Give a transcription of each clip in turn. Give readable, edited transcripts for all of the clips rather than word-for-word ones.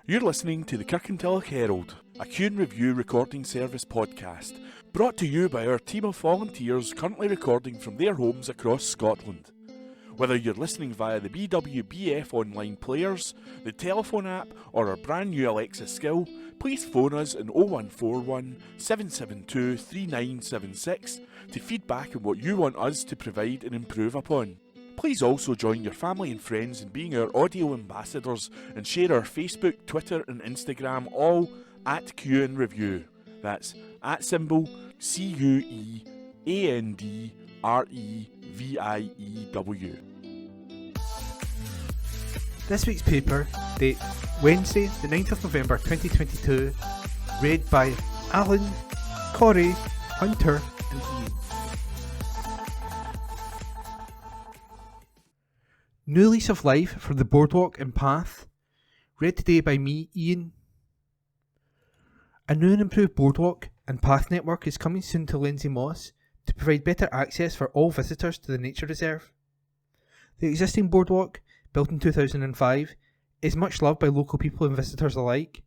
You're listening to the Kirkintilloch Herald, a Q&A review recording service podcast, brought to you by our team of volunteers currently recording from their homes across Scotland. Whether you're listening via the BWBF online players, the telephone app, or our brand new Alexa skill, please phone us on 0141 772 3976 to feedback on what you want us to provide and improve upon. Please also join your family and friends in being our audio ambassadors and share our Facebook, Twitter and Instagram all at Q&A Review. That's at symbol CUEANDREVIEW. This week's paper, date Wednesday, the 9th of November 2022, read by Alan, Corey, Hunter and Ian. New lease of life for the Boardwalk and Path, read today by me, Ian. A new and improved Boardwalk and Path network is coming soon to Lindsay Moss to provide better access for all visitors to the nature reserve. The existing Boardwalk, built in 2005, is much loved by local people and visitors alike,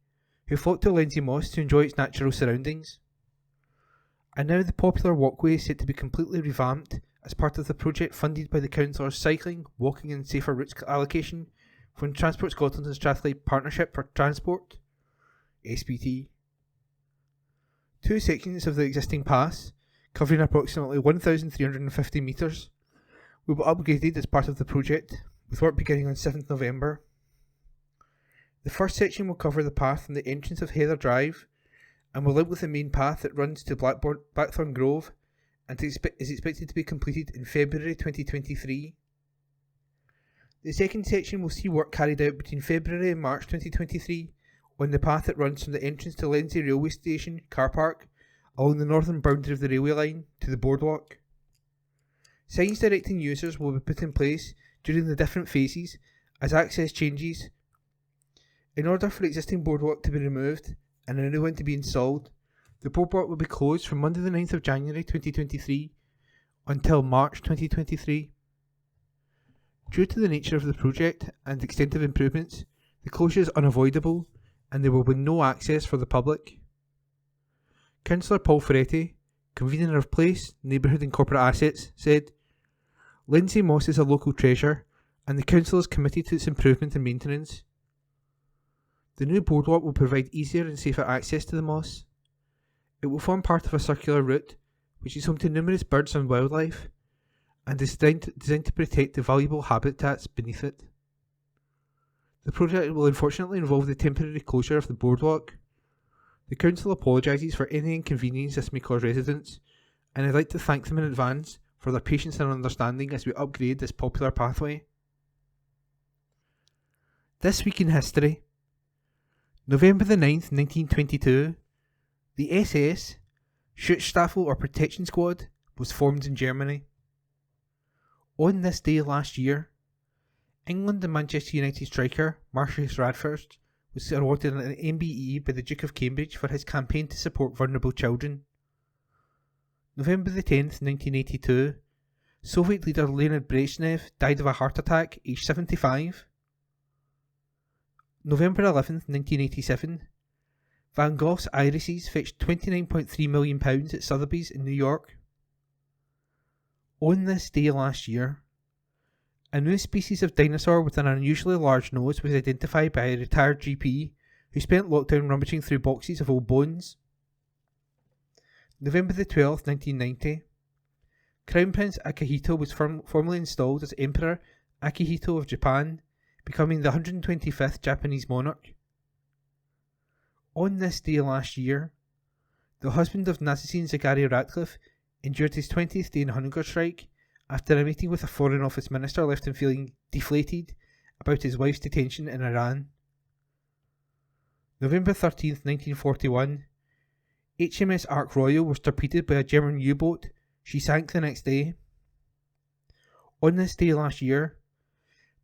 who flock to Lindsay Moss to enjoy its natural surroundings. And now the popular walkway is set to be completely revamped as part of the project funded by the Councillor's Cycling, Walking and Safer Routes allocation from Transport Scotland and Strathclyde Partnership for Transport, SPT. Two sections of the existing pass, covering approximately 1,350 metres, will be upgraded as part of the project, with work beginning on 7th November. The first section will cover the path from the entrance of Heather Drive and will link with the main path that runs to Blackthorn Grove and is expected to be completed in February 2023. The second section will see work carried out between February and March 2023 on the path that runs from the entrance to Lindsay Railway Station car park along the northern boundary of the railway line to the Boardwalk. Signs directing users will be put in place during the different phases as access changes. In order for the existing Boardwalk to be removed and a new one to be installed, the Boardwalk will be closed from Monday the 9th of January 2023 until March 2023. Due to the nature of the project and the extent of improvements, the closure is unavoidable and there will be no access for the public. Councillor Paul Ferretti, convener of Place, Neighbourhood and Corporate Assets, said, "Lindsay Moss is a local treasure and the council is committed to its improvement and maintenance. The new Boardwalk will provide easier and safer access to the Moss. It will form part of a circular route, which is home to numerous birds and wildlife, and is designed to protect the valuable habitats beneath it. The project will unfortunately involve the temporary closure of the Boardwalk. The council apologises for any inconvenience this may cause residents, and I'd like to thank them in advance for their patience and understanding as we upgrade this popular pathway." This week in history. November the 9th, 1922, the SS, Schutzstaffel or Protection Squad, was formed in Germany. On this day last year, England and Manchester United striker Marcus Rashford was awarded an MBE by the Duke of Cambridge for his campaign to support vulnerable children. November the 10th, 1982, Soviet leader Leonid Brezhnev died of a heart attack, aged 75. November 11th, 1987, Van Gogh's irises fetched £29.3 million at Sotheby's in New York. On this day last year, a new species of dinosaur with an unusually large nose was identified by a retired GP who spent lockdown rummaging through boxes of old bones. November the 12th, 1990, Crown Prince Akihito was formally installed as Emperor Akihito of Japan, becoming the 125th Japanese monarch. On this day last year, the husband of Nazisine Zachary Ratcliffe endured his 20th day in hunger strike after a meeting with a Foreign Office minister left him feeling deflated about his wife's detention in Iran. November 13th, 1941, HMS Ark Royal was torpedoed by a German U-boat. She sank the next day. On this day last year,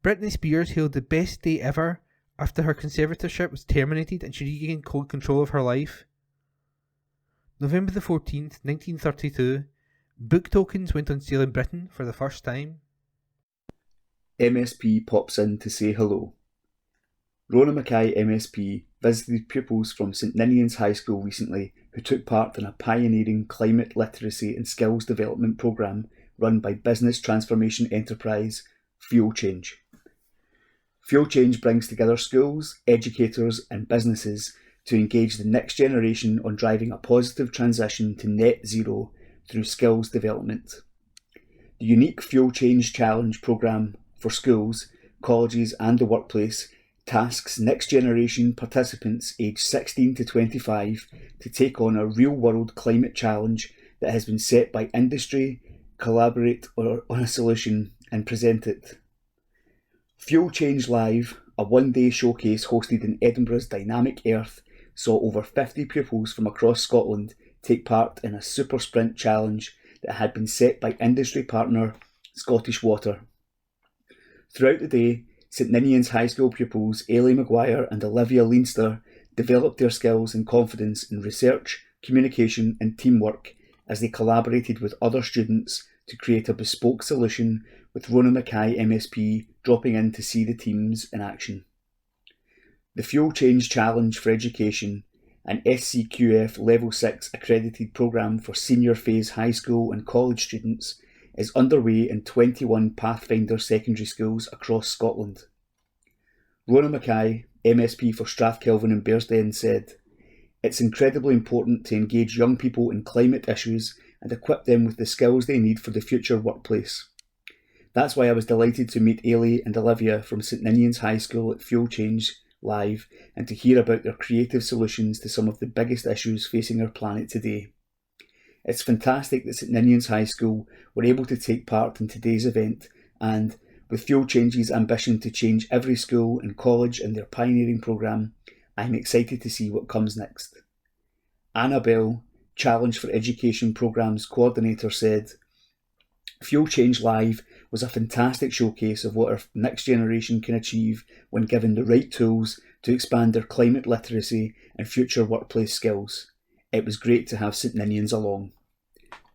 Britney Spears hailed the best day ever after her conservatorship was terminated and she regained control of her life. November the 14th, 1932, book tokens went on sale in Britain for the first time. MSP pops in to say hello. Rona Mackay MSP visited pupils from St Ninian's High School recently who took part in a pioneering climate literacy and skills development programme run by business transformation enterprise Fuel Change. Fuel Change brings together schools, educators and businesses to engage the next generation on driving a positive transition to net zero through skills development. The unique Fuel Change Challenge programme for schools, colleges and the workplace tasks next generation participants aged 16 to 25 to take on a real-world climate challenge that has been set by industry, collaborate on a solution and present it. Fuel Change Live, a one-day showcase hosted in Edinburgh's dynamic Earth, saw over 50 pupils from across Scotland take part in a super sprint challenge that had been set by industry partner Scottish Water. Throughout the day, St Ninian's High School pupils Ailey Maguire and Olivia Leinster developed their skills and confidence in research, communication and teamwork as they collaborated with other students to create a bespoke solution, with Rona Mackay MSP dropping in to see the teams in action. The Fuel Change Challenge for Education, an SCQF Level 6 accredited programme for senior phase high school and college students, is underway in 21 Pathfinder secondary schools across Scotland. Rona Mackay, MSP for Strathkelvin and Bearsden, said, "It's incredibly important to engage young people in climate issues and equip them with the skills they need for the future workplace. That's why I was delighted to meet Ailey and Olivia from St Ninian's High School at Fuel Change Live and to hear about their creative solutions to some of the biggest issues facing our planet today. It's fantastic that St Ninian's High School were able to take part in today's event, and with Fuel Change's ambition to change every school and college in their pioneering programme, I'm excited to see what comes next." Annabelle, Challenge for Education Programmes Coordinator, said, "Fuel Change Live was a fantastic showcase of what our next generation can achieve when given the right tools to expand their climate literacy and future workplace skills. It was great to have St Ninians along."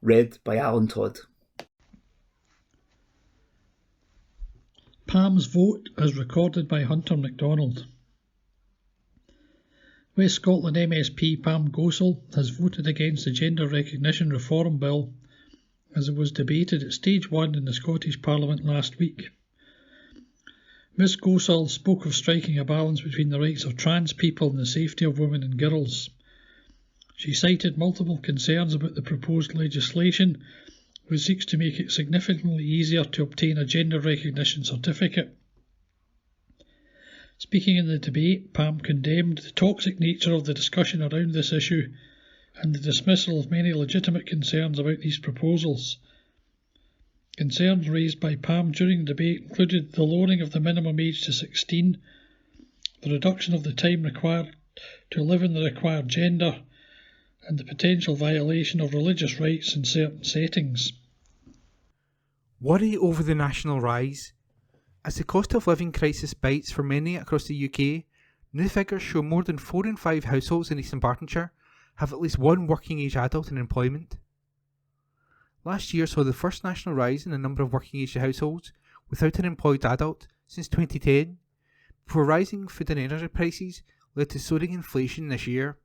Read by Alan Todd. Pam's vote as recorded by Hunter MacDonald. West Scotland MSP Pam Gosel has voted against the Gender Recognition Reform Bill as it was debated at Stage 1 in the Scottish Parliament last week. Ms Gosel spoke of striking a balance between the rights of trans people and the safety of women and girls. She cited multiple concerns about the proposed legislation, which seeks to make it significantly easier to obtain a gender recognition certificate. Speaking in the debate, Pam condemned the toxic nature of the discussion around this issue and the dismissal of many legitimate concerns about these proposals. Concerns raised by Pam during the debate included the lowering of the minimum age to 16, the reduction of the time required to live in the required gender, and the potential violation of religious rights in certain settings. Worry over the national rise. As the cost of living crisis bites for many across the UK, new figures show more than 4 in 5 households in East Dunbartonshire have at least one working age adult in employment. Last year saw the first national rise in the number of working age households without an employed adult since 2010, before rising food and energy prices led to soaring inflation this year.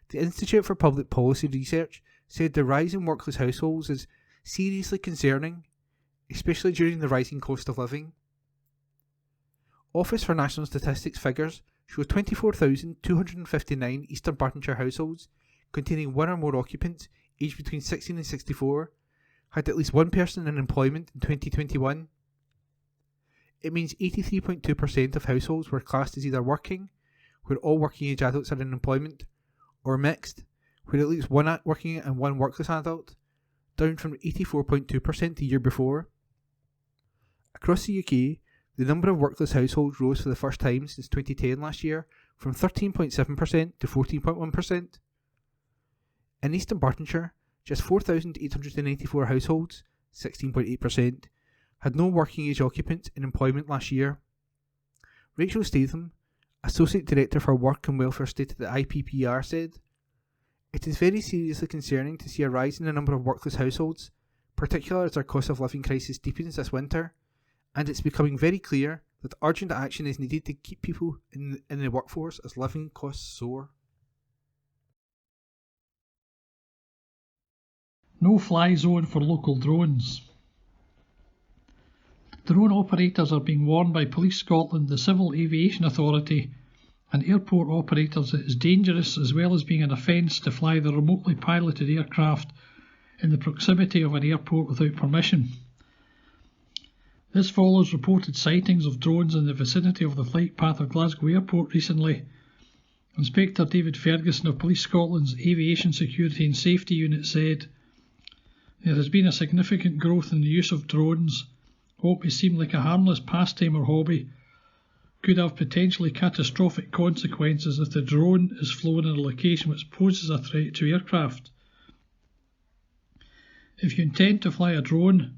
The Institute for Public Policy Research said the rise in workless households is seriously concerning, especially during the rising cost of living. Office for National Statistics figures show 24,259 East Dunbartonshire households containing one or more occupants aged between 16 and 64 had at least one person in employment in 2021. It means 83.2% of households were classed as either working, where all working age adults are in employment, or mixed, where at least one working and one workless adult, down from 84.2% the year before. Across the UK, the number of workless households rose for the first time since 2010 last year, from 13.7% to 14.1%. In East Dunbartonshire, just 4,894 households, 16.8%, had no working age occupants in employment last year. Rachel Statham, Associate Director for Work and Welfare State at the IPPR, said, "It is very seriously concerning to see a rise in the number of workless households, particularly as our cost of living crisis deepens this winter, and it's becoming very clear that urgent action is needed to keep people in the workforce as living costs soar. No-fly zone for local drones. Drone operators are being warned by Police Scotland, the Civil Aviation Authority, and airport operators that it is dangerous as well as being an offence to fly the remotely piloted aircraft in the proximity of an airport without permission. This follows reported sightings of drones in the vicinity of the flight path of Glasgow Airport recently. Inspector David Ferguson of Police Scotland's Aviation Security and Safety Unit said, "There has been a significant growth in the use of drones. What may seem like a harmless pastime or hobby could have potentially catastrophic consequences if the drone is flown in a location which poses a threat to aircraft. If you intend to fly a drone,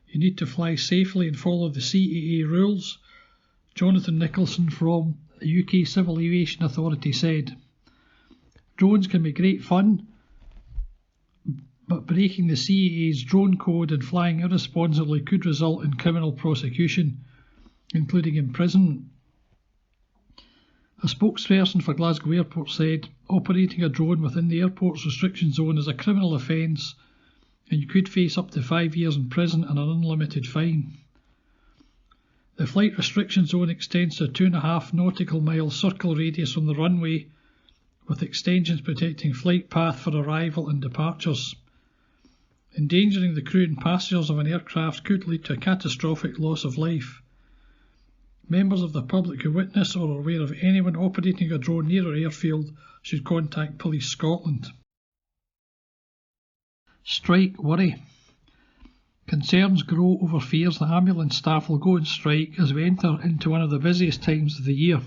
you need to fly safely and follow the CAA rules," Jonathan Nicholson from the UK Civil Aviation Authority said. "Drones can be great fun, but breaking the CAA's drone code and flying irresponsibly could result in criminal prosecution, including imprisonment." A spokesperson for Glasgow Airport said, "Operating a drone within the airport's restriction zone is a criminal offence, and you could face up to 5 years in prison and an unlimited fine." The flight restriction zone extends to a 2.5 nautical mile circle radius from the runway, with extensions protecting flight path for arrival and departures. Endangering the crew and passengers of an aircraft could lead to a catastrophic loss of life. Members of the public who witness or are aware of anyone operating a drone near an airfield should contact Police Scotland. Strike worry. Concerns grow over fears that ambulance staff will go on strike as we enter into one of the busiest times of the year.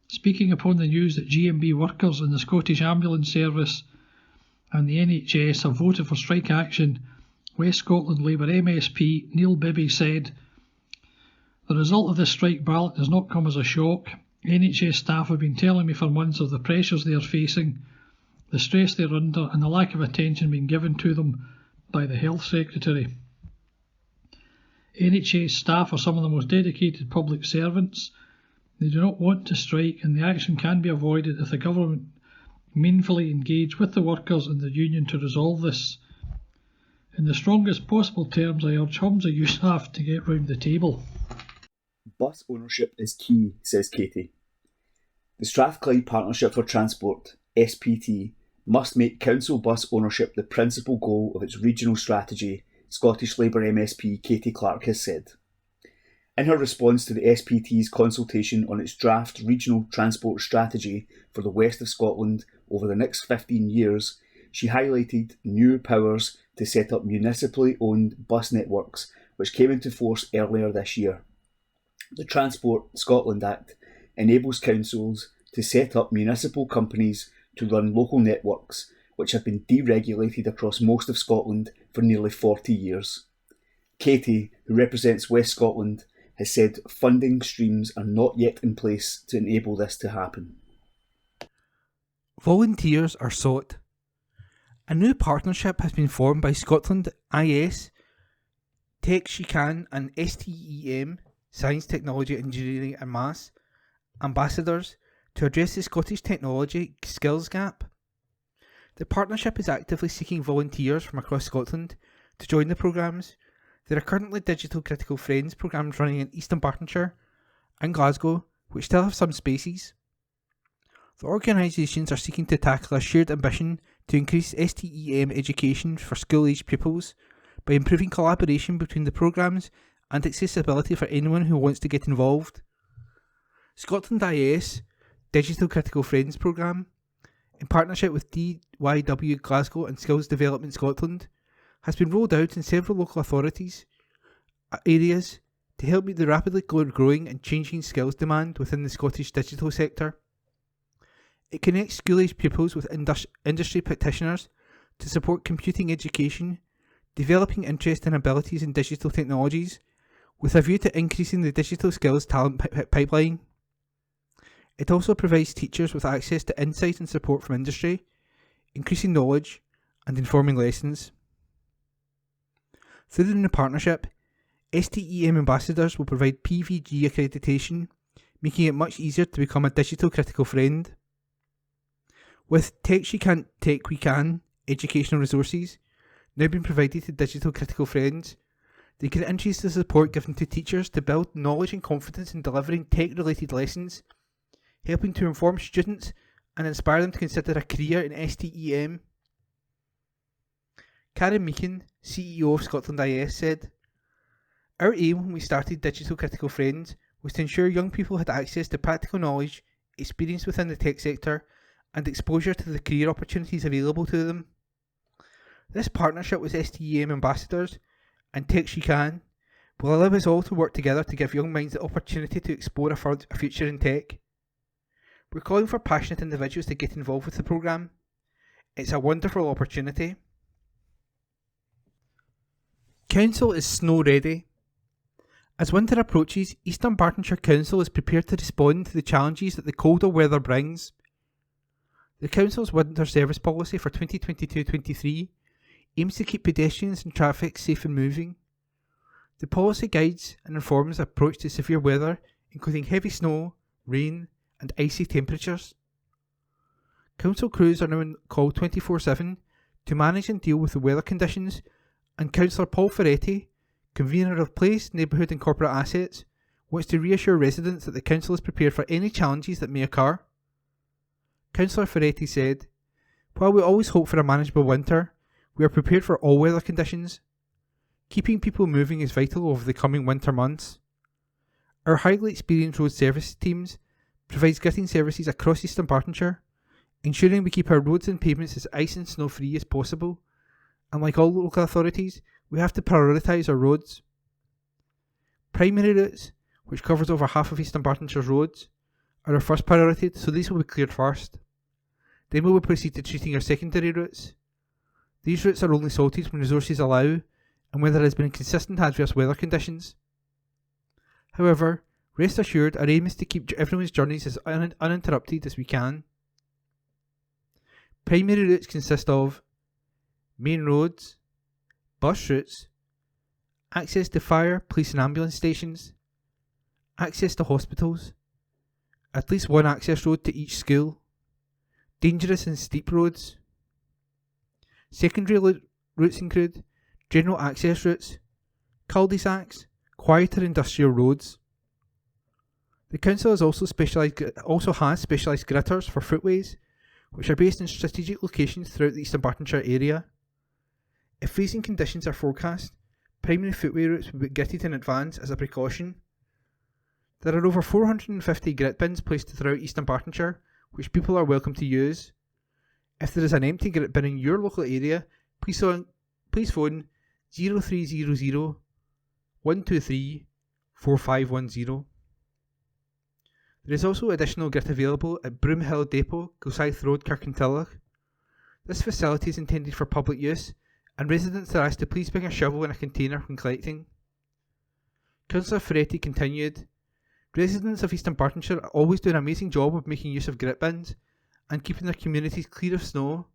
Speaking upon the news that GMB workers in the Scottish Ambulance Service and the NHS have voted for strike action, West Scotland Labour MSP Neil Bibby said, "The result of this strike ballot does not come as a shock. NHS staff have been telling me for months of the pressures they are facing, the stress they are under, and the lack of attention being given to them by the Health Secretary. NHS staff are some of the most dedicated public servants. They do not want to strike, and the action can be avoided if the government meaningfully engage with the workers and the union to resolve this. In the strongest possible terms, I urge Humza Yousaf to get round the table." Bus ownership is key, says Katie. The Strathclyde Partnership for Transport, SPT, must make council bus ownership the principal goal of its regional strategy, Scottish Labour MSP Katie Clark has said. In her response to the SPT's consultation on its draft regional transport strategy for the west of Scotland over the next 15 years, she highlighted new powers to set up municipally owned bus networks, which came into force earlier this year. The Transport Scotland Act enables councils to set up municipal companies to run local networks, which have been deregulated across most of Scotland for nearly 40 years. Katie, who represents West Scotland, has said funding streams are not yet in place to enable this to happen. Volunteers are sought. A new partnership has been formed by Scotland IS, Tech Chican and STEM, Science, Technology, Engineering and Maths, ambassadors to address the Scottish technology skills gap. The partnership is actively seeking volunteers from across Scotland to join the programmes. There are currently Digital Critical Friends programmes running in East Dunbartonshire and Glasgow, which still have some spaces. The organisations are seeking to tackle a shared ambition to increase STEM education for school-aged pupils by improving collaboration between the programmes and accessibility for anyone who wants to get involved. Scotland IS Digital Critical Friends programme, in partnership with DYW Glasgow and Skills Development Scotland, has been rolled out in several local authorities areas to help meet the rapidly growing and changing skills demand within the Scottish digital sector. It connects school-aged pupils with industry practitioners to support computing education, developing interest and abilities in digital technologies, with a view to increasing the digital skills talent pipeline. It also provides teachers with access to insight and support from industry, increasing knowledge and informing lessons. Through the new partnership, STEM ambassadors will provide PVG accreditation, making it much easier to become a digital critical friend. With Tech She Can't, Tech We Can educational resources now being provided to digital critical friends, they can increase the support given to teachers to build knowledge and confidence in delivering tech-related lessons, helping to inform students and inspire them to consider a career in STEM. Karen Meakin, CEO of Scotland IS, said, "Our aim when we started Digital Critical Friends was to ensure young people had access to practical knowledge, experience within the tech sector, and exposure to the career opportunities available to them. This partnership with STEM ambassadors and Tech She Can will allow us all to work together to give young minds the opportunity to explore a future in tech. We're calling for passionate individuals to get involved with the programme. It's a wonderful opportunity." Council is snow ready. As winter approaches, East Dunbartonshire Council is prepared to respond to the challenges that the colder weather brings. The Council's winter service policy for 2022-23 aims to keep pedestrians and traffic safe and moving. The policy guides and informs the approach to severe weather, including heavy snow, rain, and icy temperatures. Council crews are now on call 24/7 to manage and deal with the weather conditions, and Councillor Paul Ferretti, convener of Place, Neighbourhood and Corporate Assets, wants to reassure residents that the Council is prepared for any challenges that may occur. Councillor Ferretti said, "While we always hope for a manageable winter, we are prepared for all weather conditions. Keeping people moving is vital over the coming winter months. Our highly experienced road service teams provides gritting services across East Dunbartonshire, ensuring we keep our roads and pavements as ice and snow free as possible, and like all local authorities, we have to prioritise our roads. Primary routes, which covers over half of East Dunbartonshire's roads, are our first priority, so these will be cleared first. Then we will proceed to treating our secondary routes. These routes are only salted when resources allow, and when there has been consistent adverse weather conditions. However, rest assured, our aim is to keep everyone's journeys as uninterrupted as we can. Primary routes consist of main roads, bus routes, access to fire, police and ambulance stations, access to hospitals, at least one access road to each school, dangerous and steep roads. Secondary routes include general access routes, cul-de-sacs, quieter industrial roads. The council has also has specialised gritters for footways, which are based in strategic locations throughout the East Dunbartonshire area. If freezing conditions are forecast, primary footway routes will be gritted in advance as a precaution. There are over 450 grit bins placed throughout East Dunbartonshire, which people are welcome to use. If there is an empty grit bin in your local area, please phone 0300 123 4510. There is also additional grit available at Broomhill Depot, Gilsyth Road, Kirkintilloch. This facility is intended for public use, and residents are asked to please bring a shovel and a container when collecting. Councillor Ferretti continued, "Residents of East Dunbartonshire always do an amazing job of making use of grit bins and keeping their communities clear of snow,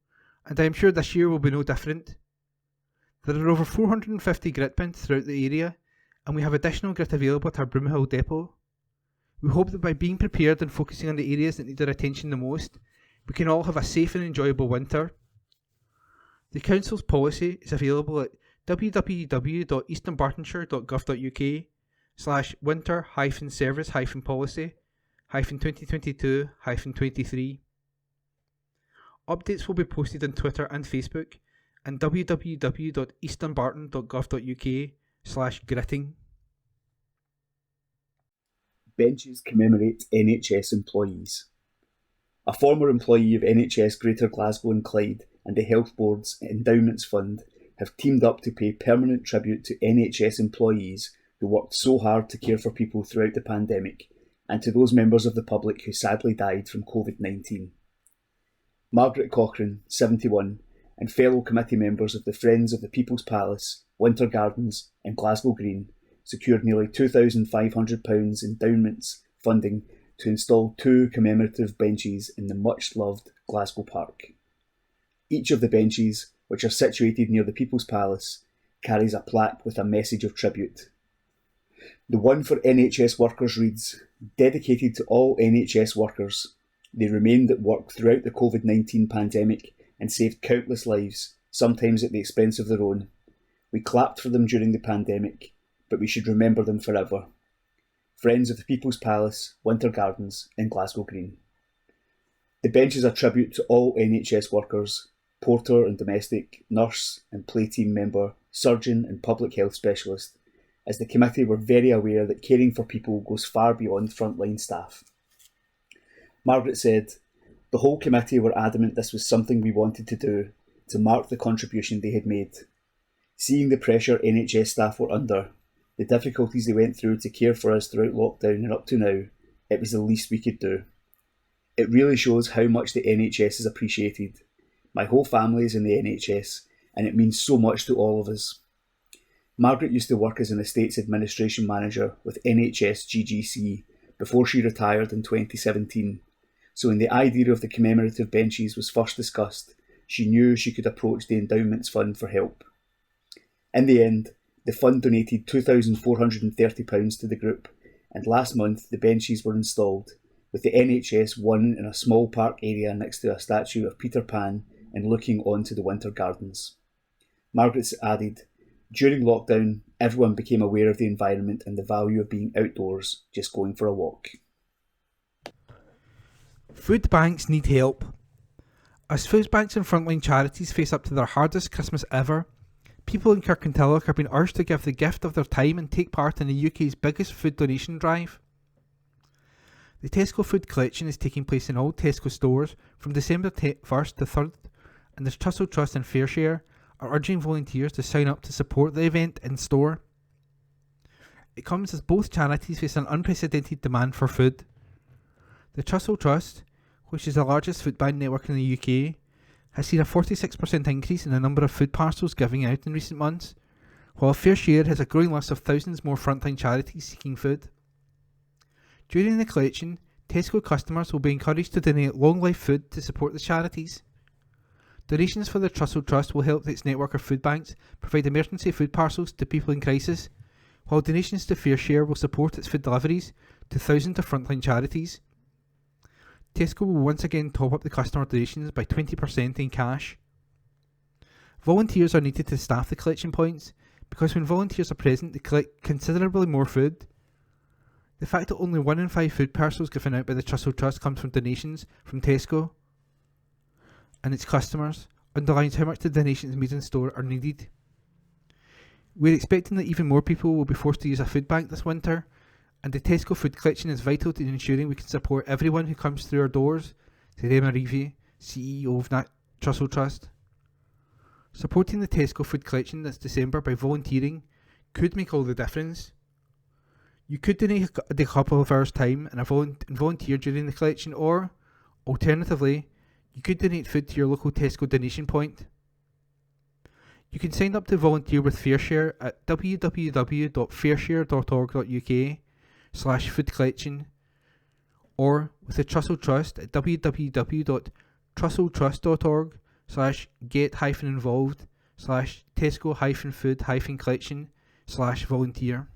and I am sure this year will be no different. There are over 450 grit bins throughout the area, and we have additional grit available at our Broomhill Depot. We hope that by being prepared and focusing on the areas that need our attention the most, we can all have a safe and enjoyable winter." The Council's policy is available at www.eastdunbartonshire.gov.uk/winter-service-policy-2022-23. Updates will be posted on Twitter and Facebook and www.eastdunbarton.gov.uk/gritting. Benches commemorate NHS employees. A former employee of NHS Greater Glasgow and Clyde and the Health Board's Endowments Fund have teamed up to pay permanent tribute to NHS employees who worked so hard to care for people throughout the pandemic, and to those members of the public who sadly died from COVID-19. Margaret Cochrane, 71, and fellow committee members of the Friends of the People's Palace, Winter Gardens and Glasgow Green secured nearly £2,500 endowments funding to install 2 commemorative benches in the much-loved Glasgow Park. Each of the benches, which are situated near the People's Palace, carries a plaque with a message of tribute. The one for NHS workers reads, "Dedicated to all NHS workers. They remained at work throughout the COVID-19 pandemic and saved countless lives, sometimes at the expense of their own. We clapped for them during the pandemic, but we should remember them forever. Friends of the People's Palace, Winter Gardens in Glasgow Green." The bench is a tribute to all NHS workers, porter and domestic, nurse and play team member, surgeon and public health specialist, as the committee were very aware that caring for people goes far beyond frontline staff. Margaret said, "The whole committee were adamant this was something we wanted to do, to mark the contribution they had made. Seeing the pressure NHS staff were under, the difficulties they went through to care for us throughout lockdown and up to now, it was the least we could do. It really shows how much the NHS is appreciated. My whole family is in the NHS, and it means so much to all of us." Margaret used to work as an estates administration manager with NHS GGC before she retired in 2017, so when the idea of the commemorative benches was first discussed, she knew she could approach the Endowments Fund for help. In the end, the fund donated £2,430 to the group, and last month the benches were installed, with the NHS one in a small park area next to a statue of Peter Pan and looking onto the Winter Gardens. Margaret added, "During lockdown, everyone became aware of the environment and the value of being outdoors, just going for a walk." Food banks need help. As food banks and frontline charities face up to their hardest Christmas ever, people in Kirkintilloch are being urged to give the gift of their time and take part in the UK's biggest food donation drive. The Tesco Food Collection is taking place in all Tesco stores from December 1st to 3rd, and the Trussell Trust and Fairshare are urging volunteers to sign up to support the event in store. It comes as both charities face an unprecedented demand for food. The Trussell Trust, which is the largest food bank network in the UK, has seen a 46% increase in the number of food parcels giving out in recent months, while Fairshare has a growing list of thousands more frontline charities seeking food. During the collection, Tesco customers will be encouraged to donate long-life food to support the charities. Donations for the Trussell Trust will help its network of food banks provide emergency food parcels to people in crisis, while donations to Fairshare will support its food deliveries to thousands of frontline charities. Tesco will once again top up the customer donations by 20% in cash. Volunteers are needed to staff the collection points, because when volunteers are present, they collect considerably more food. The fact that only 1 in 5 food parcels given out by the Trussell Trust comes from donations from Tesco and its customers underlines how much the donations made in store are needed. We're expecting that even more people will be forced to use a food bank this winter, and the Tesco food collection is vital to ensuring we can support everyone who comes through our doors, said Emma Reevy, CEO of Trussell Trust. Supporting the Tesco food collection this December by volunteering could make all the difference. You could donate a couple of hours' time and volunteer during the collection, or, alternatively, you could donate food to your local Tesco donation point. You can sign up to volunteer with Fairshare at www.fairshare.org.uk/food collection, or with the Trussell Trust at www.trusselltrust.org/get-involved/Tesco-food-collection/volunteer.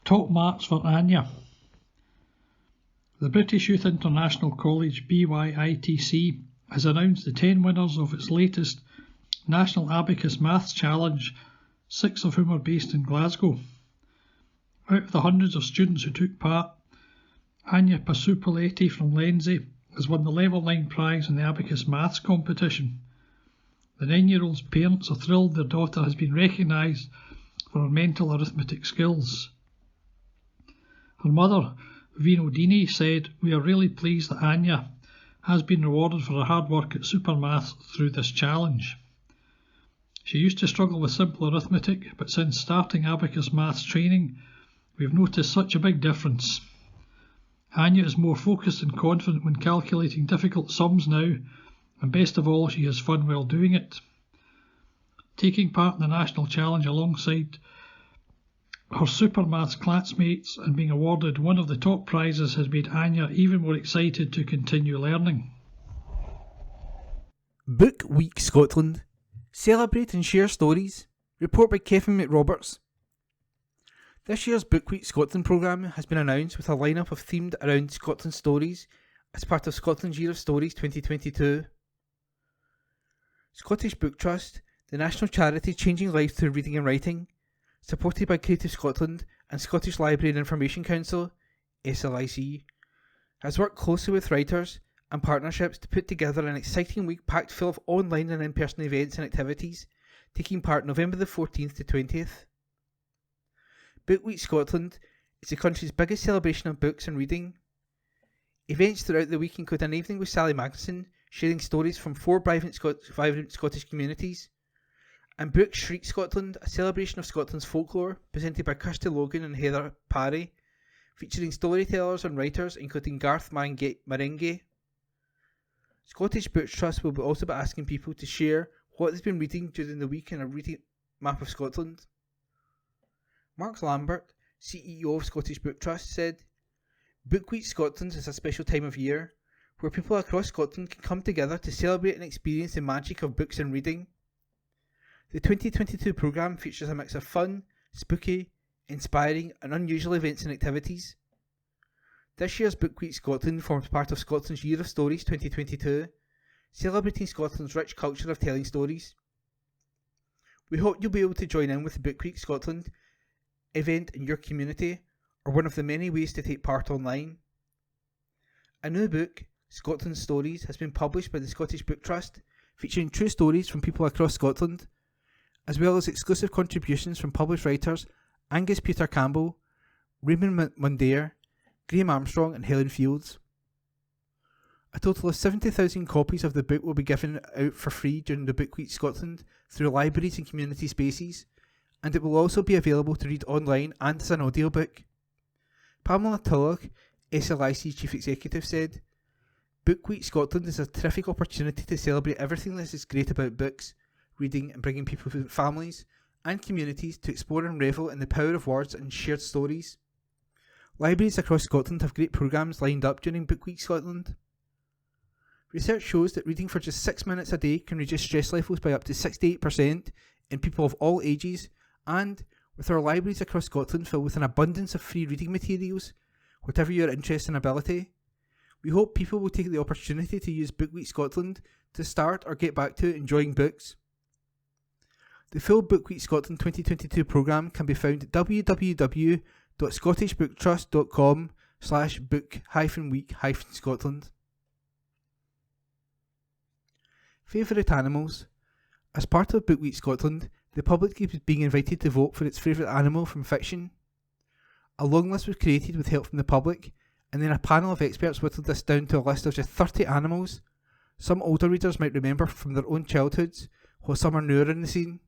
Top marks for Anya. The British Youth International College BYITC has announced the 10 winners of its latest National Abacus Maths Challenge, 6 of whom are based in Glasgow. Out of the hundreds of students who took part, Anya Pasupuletti from Lenzie has won the Level 9 prize in the Abacus Maths competition. The 9-year-old's parents are thrilled their daughter has been recognised for her mental arithmetic skills. Her mother, Vinodini, said, "We are really pleased that Anya has been rewarded for her hard work at Supermath through this challenge. She used to struggle with simple arithmetic, but since starting Abacus Maths training, we've noticed such a big difference. Anya is more focused and confident when calculating difficult sums now, and best of all, she has fun while doing it. Taking part in the national challenge alongside her Supermaths classmates and being awarded one of the top prizes has made Anya even more excited to continue learning." Book Week Scotland. Celebrate and share stories. Report by Kevin McRoberts. This year's Book Week Scotland programme has been announced with a lineup of themed around Scotland stories as part of Scotland's Year of Stories 2022. Scottish Book Trust, the national charity changing lives through reading and writing, supported by Creative Scotland and Scottish Library and Information Council, SLIC, has worked closely with writers and partnerships to put together an exciting week packed full of online and in-person events and activities, taking part November the 14th to 20th. Book Week Scotland is the country's biggest celebration of books and reading. Events throughout the week include an evening with Sally Magnuson, sharing stories from 4 vibrant Scottish communities, and Book Shriek Scotland, a celebration of Scotland's folklore, presented by Kirsty Logan and Heather Parry, featuring storytellers and writers including Garth Marenghi. Scottish Book Trust will also be asking people to share what they've been reading during the week in a reading map of Scotland. Mark Lambert, CEO of Scottish Book Trust, said, "Book Week Scotland is a special time of year where people across Scotland can come together to celebrate and experience the magic of books and reading. The 2022 programme features a mix of fun, spooky, inspiring and unusual events and activities. This year's Book Week Scotland forms part of Scotland's Year of Stories 2022, celebrating Scotland's rich culture of telling stories. We hope you'll be able to join in with the Book Week Scotland event in your community or one of the many ways to take part online. A new book, Scotland's Stories, has been published by the Scottish Book Trust, featuring true stories from people across Scotland, as well as exclusive contributions from published writers Angus Peter Campbell, Raymond Mundair, Graham Armstrong and Helen Fields. A total of 70,000 copies of the book will be given out for free during the Book Week Scotland through libraries and community spaces, and it will also be available to read online and as an audiobook. Pamela Tulloch, SLIC Chief Executive, said, "Book Week Scotland is a terrific opportunity to celebrate everything that is great about books, reading and bringing people from families and communities to explore and revel in the power of words and shared stories. Libraries across Scotland have great programmes lined up during Book Week Scotland. Research shows that reading for just 6 minutes a day can reduce stress levels by up to 68% in people of all ages, and, with our libraries across Scotland filled with an abundance of free reading materials, whatever your interest and ability, we hope people will take the opportunity to use Book Week Scotland to start or get back to enjoying books." The full Book Week Scotland 2022 programme can be found at www.scottishbooktrust.com/book-week-scotland. Favourite animals. As part of Book Week Scotland, the public is being invited to vote for its favourite animal from fiction. A long list was created with help from the public, and then a panel of experts whittled this down to a list of just 30 animals. Some older readers might remember from their own childhoods, while some are newer in the scene.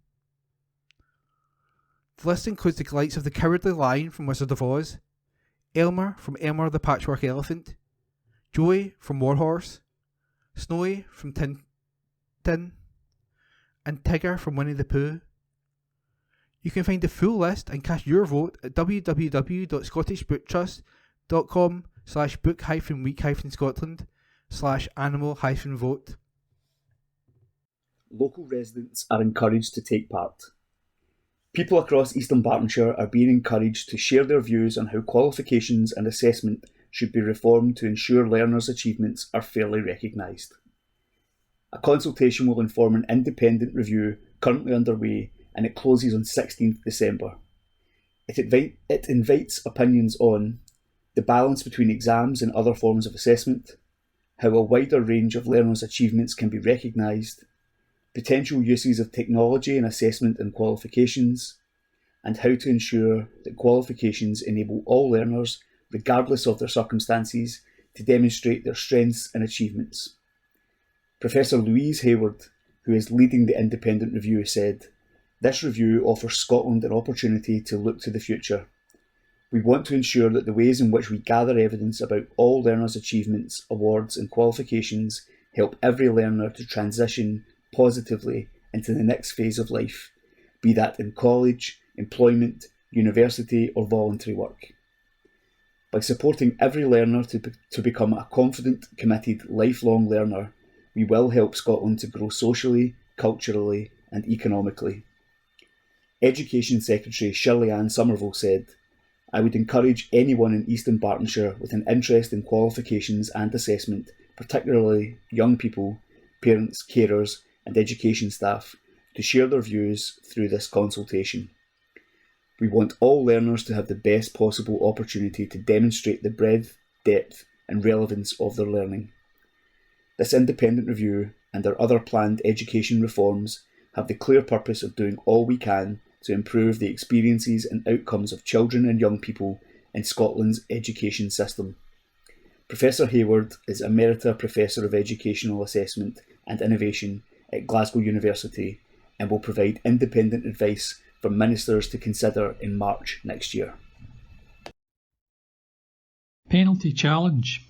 The list includes the likes of the Cowardly Lion from Wizard of Oz, Elmer from Elmer the Patchwork Elephant, Joey from Warhorse, Snowy from Tintin, and Tigger from Winnie the Pooh. You can find the full list and cast your vote at www.scottishbooktrust.com/book-week-scotland/animal-vote. Local residents are encouraged to take part. People across East Dunbartonshire are being encouraged to share their views on how qualifications and assessment should be reformed to ensure learners' achievements are fairly recognised. A consultation will inform an independent review currently underway, and it closes on 16th December. It invites opinions on the balance between exams and other forms of assessment, how a wider range of learners' achievements can be recognised, potential uses of technology in assessment and qualifications, and how to ensure that qualifications enable all learners, regardless of their circumstances, to demonstrate their strengths and achievements. Professor Louise Hayward, who is leading the independent review, said, "This review offers Scotland an opportunity to look to the future. We want to ensure that the ways in which we gather evidence about all learners' achievements, awards and qualifications help every learner to transition positively into the next phase of life, be that in college, employment, university or voluntary work. By supporting every learner to become a confident, committed, lifelong learner, we will help Scotland to grow socially, culturally and economically. Education Secretary Shirley-Ann Somerville said, "I would encourage anyone in East Dunbartonshire with an interest in qualifications and assessment, particularly young people, parents, carers and education staff, to share their views through this consultation. We want all learners to have the best possible opportunity to demonstrate the breadth, depth and relevance of their learning. This independent review and our other planned education reforms have the clear purpose of doing all we can to improve the experiences and outcomes of children and young people in Scotland's education system." Professor Hayward is Emerita Professor of Educational Assessment and Innovation at Glasgow University and will provide independent advice for ministers to consider in March next year. Penalty challenge.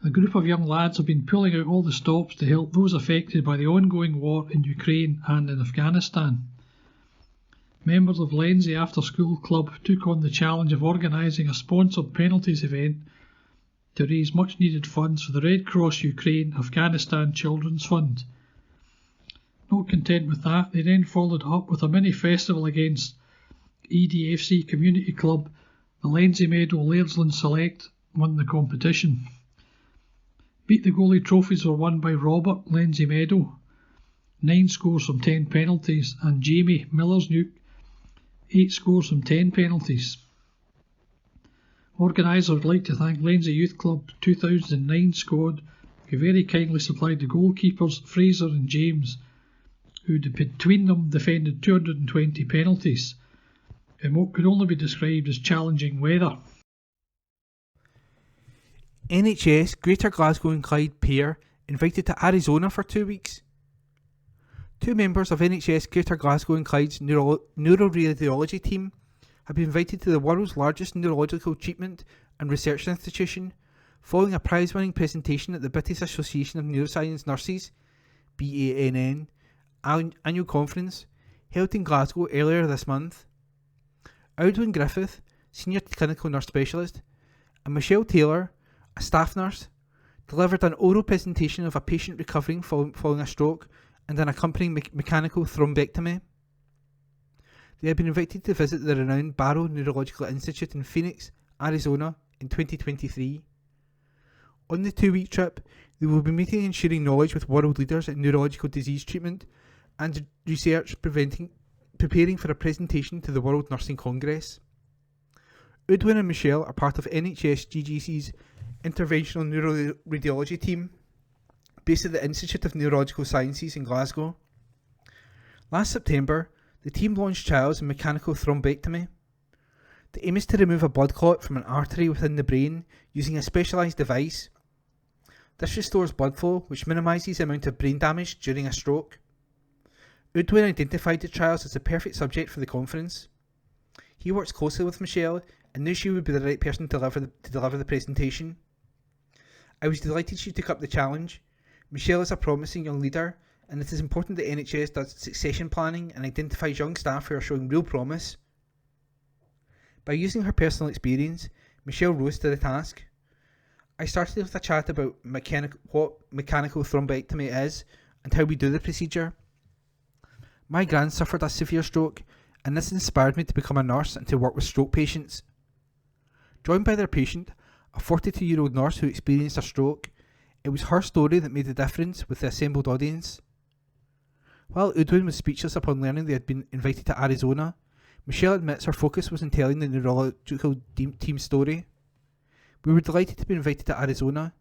A group of young lads have been pulling out all the stops to help those affected by the ongoing war in Ukraine and in Afghanistan. Members of Lenzie After School Club took on the challenge of organising a sponsored penalties event to raise much needed funds for the Red Cross Ukraine Afghanistan Children's Fund. Not content with that, they then followed up with a mini festival against EDFC Community Club. The Lenzie Meadow Lairdland Select won the competition. Beat the goalie trophies were won by Robert Lenzie Meadow, 9 scores from 10 penalties, and Jamie Millersnuke, 8 scores from 10 penalties. Organisers would like to thank Lenzie Youth Club 2009 squad, who very kindly supplied the goalkeepers Fraser and James, who between them defended 220 penalties in what could only be described as challenging weather. NHS Greater Glasgow and Clyde pair invited to Arizona for 2 weeks. 2 members of NHS Greater Glasgow and Clyde's neuroradiology team have been invited to the world's largest neurological treatment and research institution following a prize-winning presentation at the British Association of Neuroscience Nurses (BANN) annual conference held in Glasgow earlier this month. Audwyn Griffith, Senior Clinical Nurse Specialist, and Michelle Taylor, a staff nurse, delivered an oral presentation of a patient recovering following a stroke and an accompanying mechanical thrombectomy. They have been invited to visit the renowned Barrow Neurological Institute in Phoenix, Arizona in 2023. On the 2-week trip, they will be meeting and sharing knowledge with world leaders in neurological disease treatment and research preparing for a presentation to the World Nursing Congress. Audwyn and Michelle are part of NHS GGC's interventional neuroradiology team, based at the Institute of Neurological Sciences in Glasgow. Last September, the team launched trials in mechanical thrombectomy. The aim is to remove a blood clot from an artery within the brain using a specialised device. This restores blood flow, which minimises the amount of brain damage during a stroke. Audwyn identified the trials as the perfect subject for the conference. He works closely with Michelle and knew she would be the right person to deliver the presentation. I was delighted she took up the challenge. Michelle is a promising young leader, and it is important that NHS does succession planning and identifies young staff who are showing real promise. By using her personal experience, Michelle rose to the task. I started with a chat about what mechanical thrombectomy is and how we do the procedure. My gran suffered a severe stroke, and this inspired me to become a nurse and to work with stroke patients. Joined by their patient, a 42-year-old nurse who experienced a stroke, it was her story that made the difference with the assembled audience. While Audwyn was speechless upon learning they had been invited to Arizona, Michelle admits her focus was in telling the neurological team story. We were delighted to be invited to Arizona.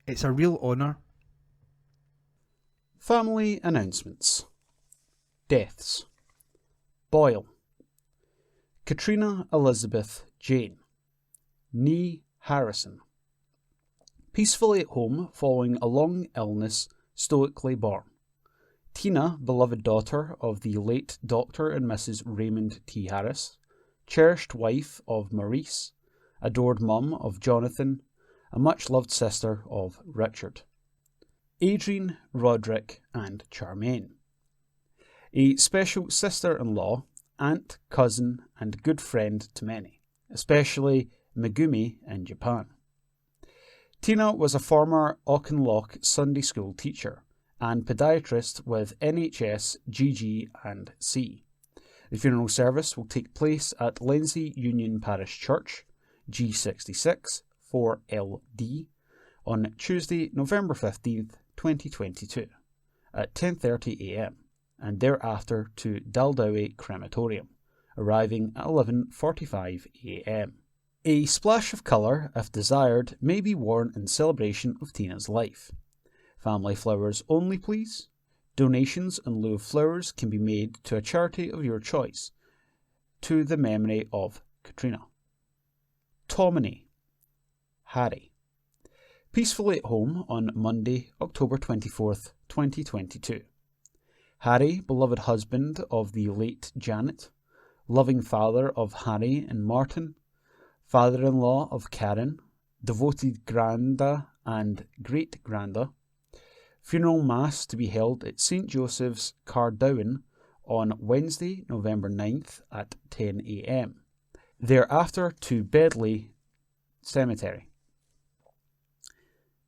It's a real honour. Family announcements. Deaths. Boyle. Katrina Elizabeth Jane. Nee Harrison. Peacefully at home following a long illness, stoically born. Tina, beloved daughter of the late Dr. and Mrs. Raymond T. Harris, cherished wife of Maurice, adored mum of Jonathan, a much-loved sister of Richard. Adrian, Roderick and Charmaine. A special sister-in-law, aunt, cousin and good friend to many, especially Megumi in Japan. Tina was a former Auchinloch Sunday school teacher and podiatrist with NHS, GG and C. The funeral service will take place at Lenzie Union Parish Church, G66, 4LD, on Tuesday, November 15th, 2022, at 10:30am, and thereafter to Daldowie Crematorium, arriving at 11:45am. A splash of colour, if desired, may be worn in celebration of Tina's life. Family flowers only, please. Donations in lieu of flowers can be made to a charity of your choice, to the memory of Katrina. Tomini. Harry. Peacefully at home on Monday, October 24th, 2022. Harry, beloved husband of the late Janet, loving father of Harry and Martin, father-in-law of Karen, devoted granda and great-granda. Funeral Mass to be held at St Joseph's, Cardowan, on Wednesday, November 9th at 10am. Thereafter to Bedley Cemetery.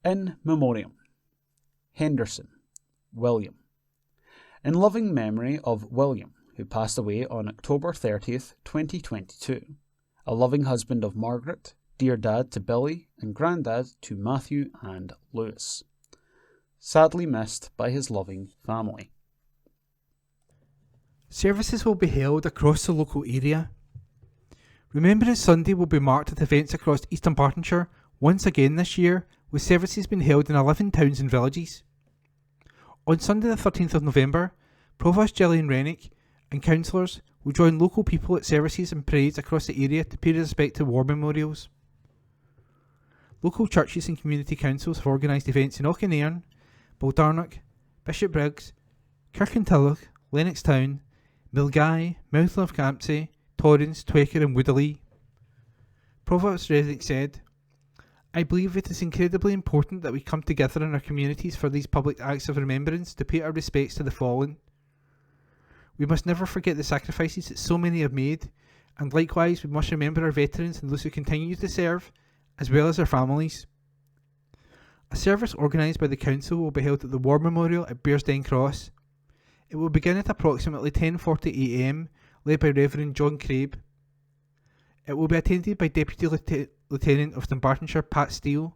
In Memoriam. Henderson, William. In loving memory of William, who passed away on October 30th, 2022, a loving husband of Margaret, dear dad to Billy, and granddad to Matthew and Lewis. Sadly missed by his loving family. Services will be held across the local area. Remembrance Sunday will be marked with events across East Dunbartonshire once again this year, with services being held in 11 towns and villages. On Sunday the 13th of November, Provost Gillian Rennick and councillors will join local people at services and parades across the area to pay respect to war memorials. Local churches and community councils have organised events in Auchinairn, Baldarnock, Bishopbriggs, Kirkintilloch, Lennoxtown, Milngavie, Mouthline of Campsie, Torrens, Twecker and Woodley. Provost Rennick said, "I believe it is incredibly important that we come together in our communities for these public acts of remembrance to pay our respects to the fallen. We must never forget the sacrifices that so many have made, and likewise we must remember our veterans and those who continue to serve, as well as their families." A service organised by the council will be held at the War Memorial at Bearsden Cross. It will begin at approximately 10:40am, led by Reverend John Crabe. It will be attended by Deputy Lieutenant of Dunbartonshire Pat Steele,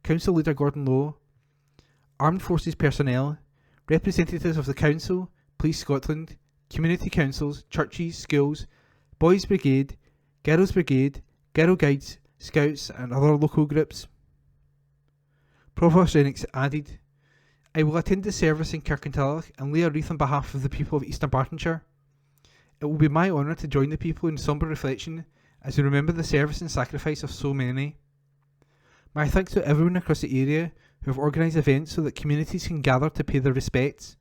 Council Leader Gordon Lowe, Armed Forces personnel, representatives of the Council, Police Scotland, community councils, churches, schools, Boys Brigade, Girls Brigade, Girl Guides, Scouts and other local groups. Provost Rennick added, "I will attend the service in Kirkintilloch and lay a wreath on behalf of the people of East Dunbartonshire. It will be my honour to join the people in sombre reflection as we remember the service and sacrifice of so many. My thanks to everyone across the area who have organised events so that communities can gather to pay their respects.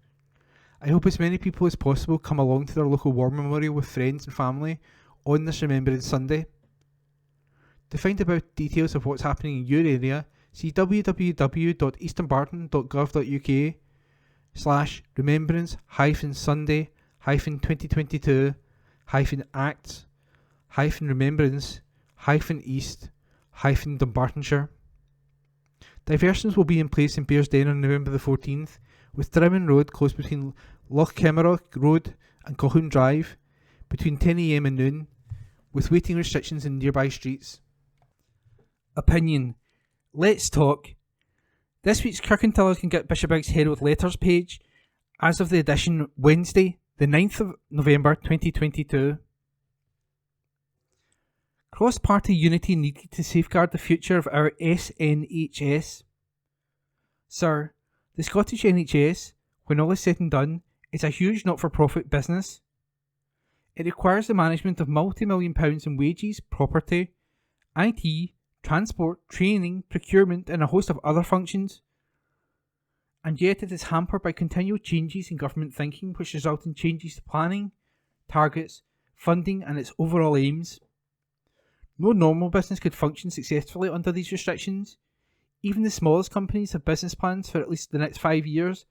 I hope as many people as possible come along to their local war memorial with friends and family on this Remembrance Sunday. To find out details of what's happening in your area, see www.eastdunbarton.gov.uk/remembrance-sunday-2022-East-Dunbartonshire. Diversions will be in place in Bearsden on November the 14th, with Drimmen Road closed between Loch Kemerock Road and Colquhoun Drive between 10am and noon, with waiting restrictions in nearby streets. Opinion. Let's talk. This week's Kirkintilloch and Bishopbriggs Herald letters page, as of the edition Wednesday, the 9th of November 2022. Cross-party unity needed to safeguard the future of our SNHS. Sir, the Scottish NHS, when all is said and done, is a huge not-for-profit business. It requires the management of multi-million pounds in wages, property, IT, transport, training, procurement and a host of other functions. And yet it is hampered by continual changes in government thinking which result in changes to planning, targets, funding and its overall aims. No normal business could function successfully under these restrictions. Even the smallest companies have business plans for at least the next 5 years,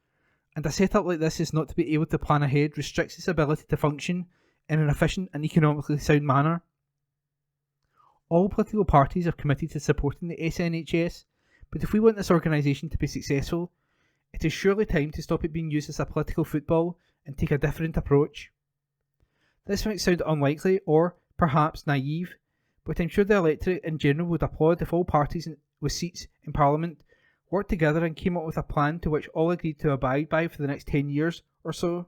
and a setup like this is not to be able to plan ahead restricts its ability to function in an efficient and economically sound manner. All political parties are committed to supporting the SNHS, but if we want this organisation to be successful, It is surely time to stop it being used as a political football and take a different approach. This might sound unlikely or, perhaps, naive, but I'm sure the electorate in general would applaud if all parties with seats in Parliament worked together and came up with a plan to which all agreed to abide by for the next 10 years or so.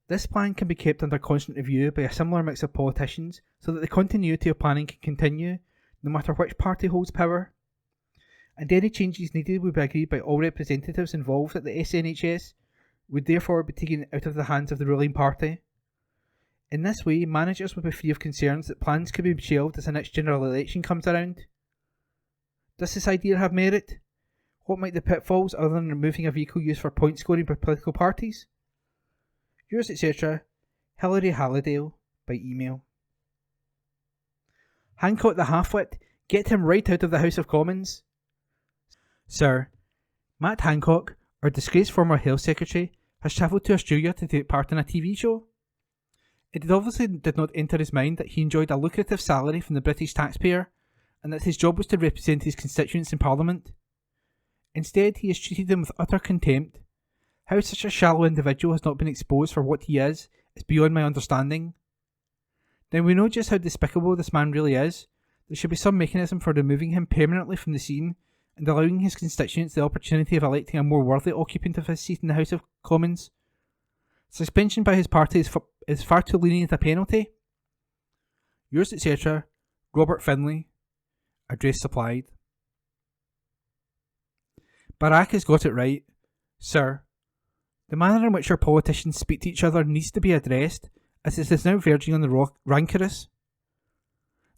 This plan can be kept under constant review by a similar mix of politicians so that the continuity of planning can continue no matter which party holds power. And any changes needed would be agreed by all representatives involved at the SNHS, would therefore be taken out of the hands of the ruling party. In this way, managers would be free of concerns that plans could be shelved as the next general election comes around. Does this idea have merit? What might the pitfalls other than removing a vehicle used for point scoring by political parties? Yours, etc., Hilary Hallidale, by email. Hancock the Halfwit, get him right out of the House of Commons. Sir, Matt Hancock, our disgraced former Health Secretary, has travelled to Australia to take part in a TV show. It obviously did not enter his mind that he enjoyed a lucrative salary from the British taxpayer and that his job was to represent his constituents in Parliament. Instead, he has treated them with utter contempt. How such a shallow individual has not been exposed for what he is beyond my understanding. Now we know just how despicable this man really is. There should be some mechanism for removing him permanently from the scene and allowing his constituents the opportunity of electing a more worthy occupant of his seat in the House of Commons. Suspension by his party is far too lenient a penalty. Yours, etc., Robert Finlay. Address supplied. Barack has got it right. Sir, the manner in which our politicians speak to each other needs to be addressed, as it is now verging on the rancorous.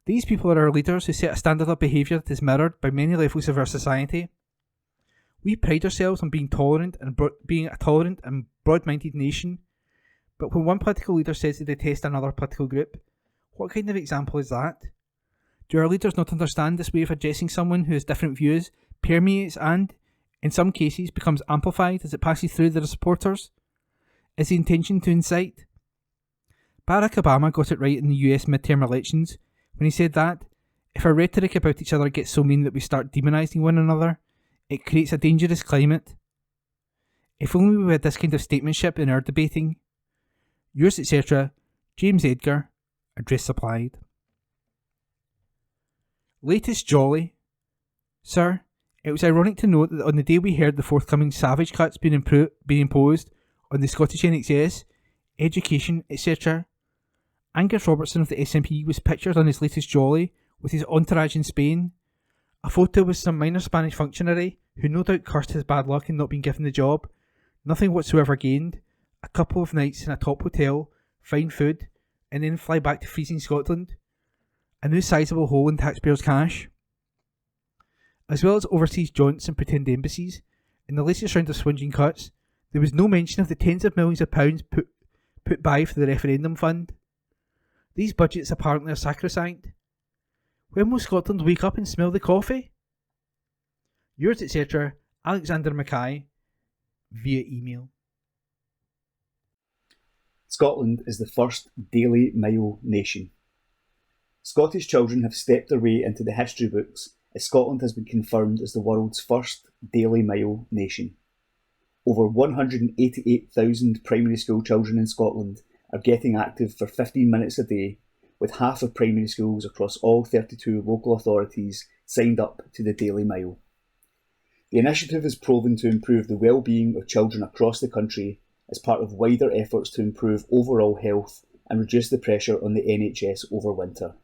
These people are our leaders who set a standard of behaviour that is mirrored by many levels of our society. We pride ourselves on being being a tolerant and broad-minded nation, but when one political leader says they detest another political group, what kind of example is that? Do our leaders not understand this way of addressing someone who has different views permeates and, in some cases, becomes amplified as it passes through their supporters? Is the intention to incite? Barack Obama got it right in the US midterm elections when he said that, if our rhetoric about each other gets so mean that we start demonising one another, it creates a dangerous climate. If only we had this kind of statesmanship in our debating. Yours, etc., James Edgar. Address supplied. Latest jolly. Sir, it was ironic to note that on the day we heard the forthcoming savage cuts being imposed on the Scottish NHS, education, etc., Angus Robertson of the SNP was pictured on his latest jolly with his entourage in Spain. A photo with some minor Spanish functionary who no doubt cursed his bad luck in not being given the job. Nothing whatsoever gained. A couple of nights in a top hotel, fine food, and then fly back to freezing Scotland. A new sizable hole in taxpayers' cash. As well as overseas jaunts and pretend embassies, in the latest round of swinging cuts, there was no mention of the tens of millions of pounds put by for the referendum fund. These budgets apparently are sacrosanct. When will Scotland wake up and smell the coffee? Yours, etc., Alexander Mackay, via email. Scotland is the first Daily Mail nation. Scottish children have stepped their way into the history books as Scotland has been confirmed as the world's first Daily Mail nation. Over 188,000 primary school children in Scotland are getting active for 15 minutes a day, with half of primary schools across all 32 local authorities signed up to the Daily Mail. The initiative is proven to improve the well-being of children across the country as part of wider efforts to improve overall health and reduce the pressure on the NHS over winter.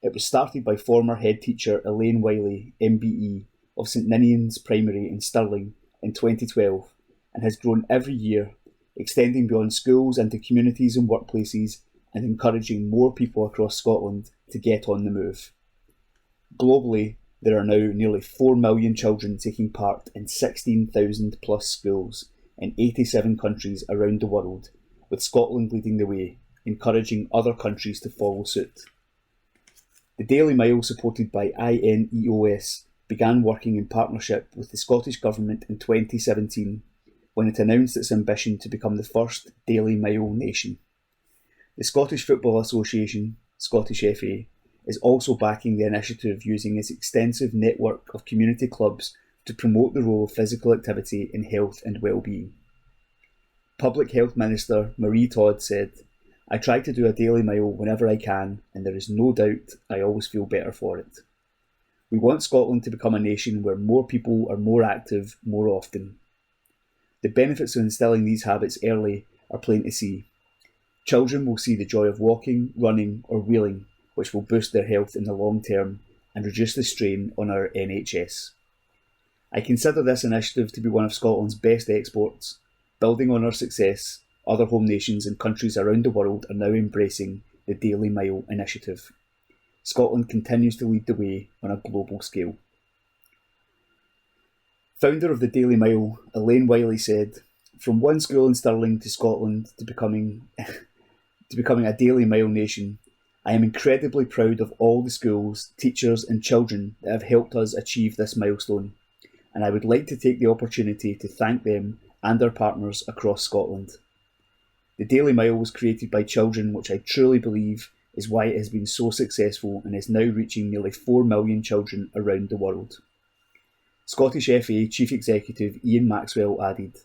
It was started by former head teacher Elaine Wiley, MBE, of St Ninian's Primary in Stirling in 2012 and has grown every year, extending beyond schools into communities and workplaces and encouraging more people across Scotland to get on the move. Globally, there are now nearly 4 million children taking part in 16,000 plus schools in 87 countries around the world, with Scotland leading the way, encouraging other countries to follow suit. The Daily Mail, supported by INEOS, began working in partnership with the Scottish Government in 2017 when it announced its ambition to become the first Daily Mail nation. The Scottish Football Association, Scottish FA, is also backing the initiative using its extensive network of community clubs to promote the role of physical activity in health and well-being. Public Health Minister Marie Todd said, "I try to do a daily mile whenever I can, and there is no doubt I always feel better for it. We want Scotland to become a nation where more people are more active more often. The benefits of instilling these habits early are plain to see. Children will see the joy of walking, running or wheeling, which will boost their health in the long term and reduce the strain on our NHS. I consider this initiative to be one of Scotland's best exports. Building on our success, other home nations and countries around the world are now embracing the Daily Mile initiative. Scotland continues to lead the way on a global scale." Founder of the Daily Mile, Elaine Wiley said, "From one school in Stirling to Scotland to becoming a Daily Mile nation, I am incredibly proud of all the schools, teachers and children that have helped us achieve this milestone, and I would like to take the opportunity to thank them and their partners across Scotland. The Daily Mile was created by children, which I truly believe is why it has been so successful and is now reaching nearly 4 million children around the world." Scottish FA Chief Executive Ian Maxwell added,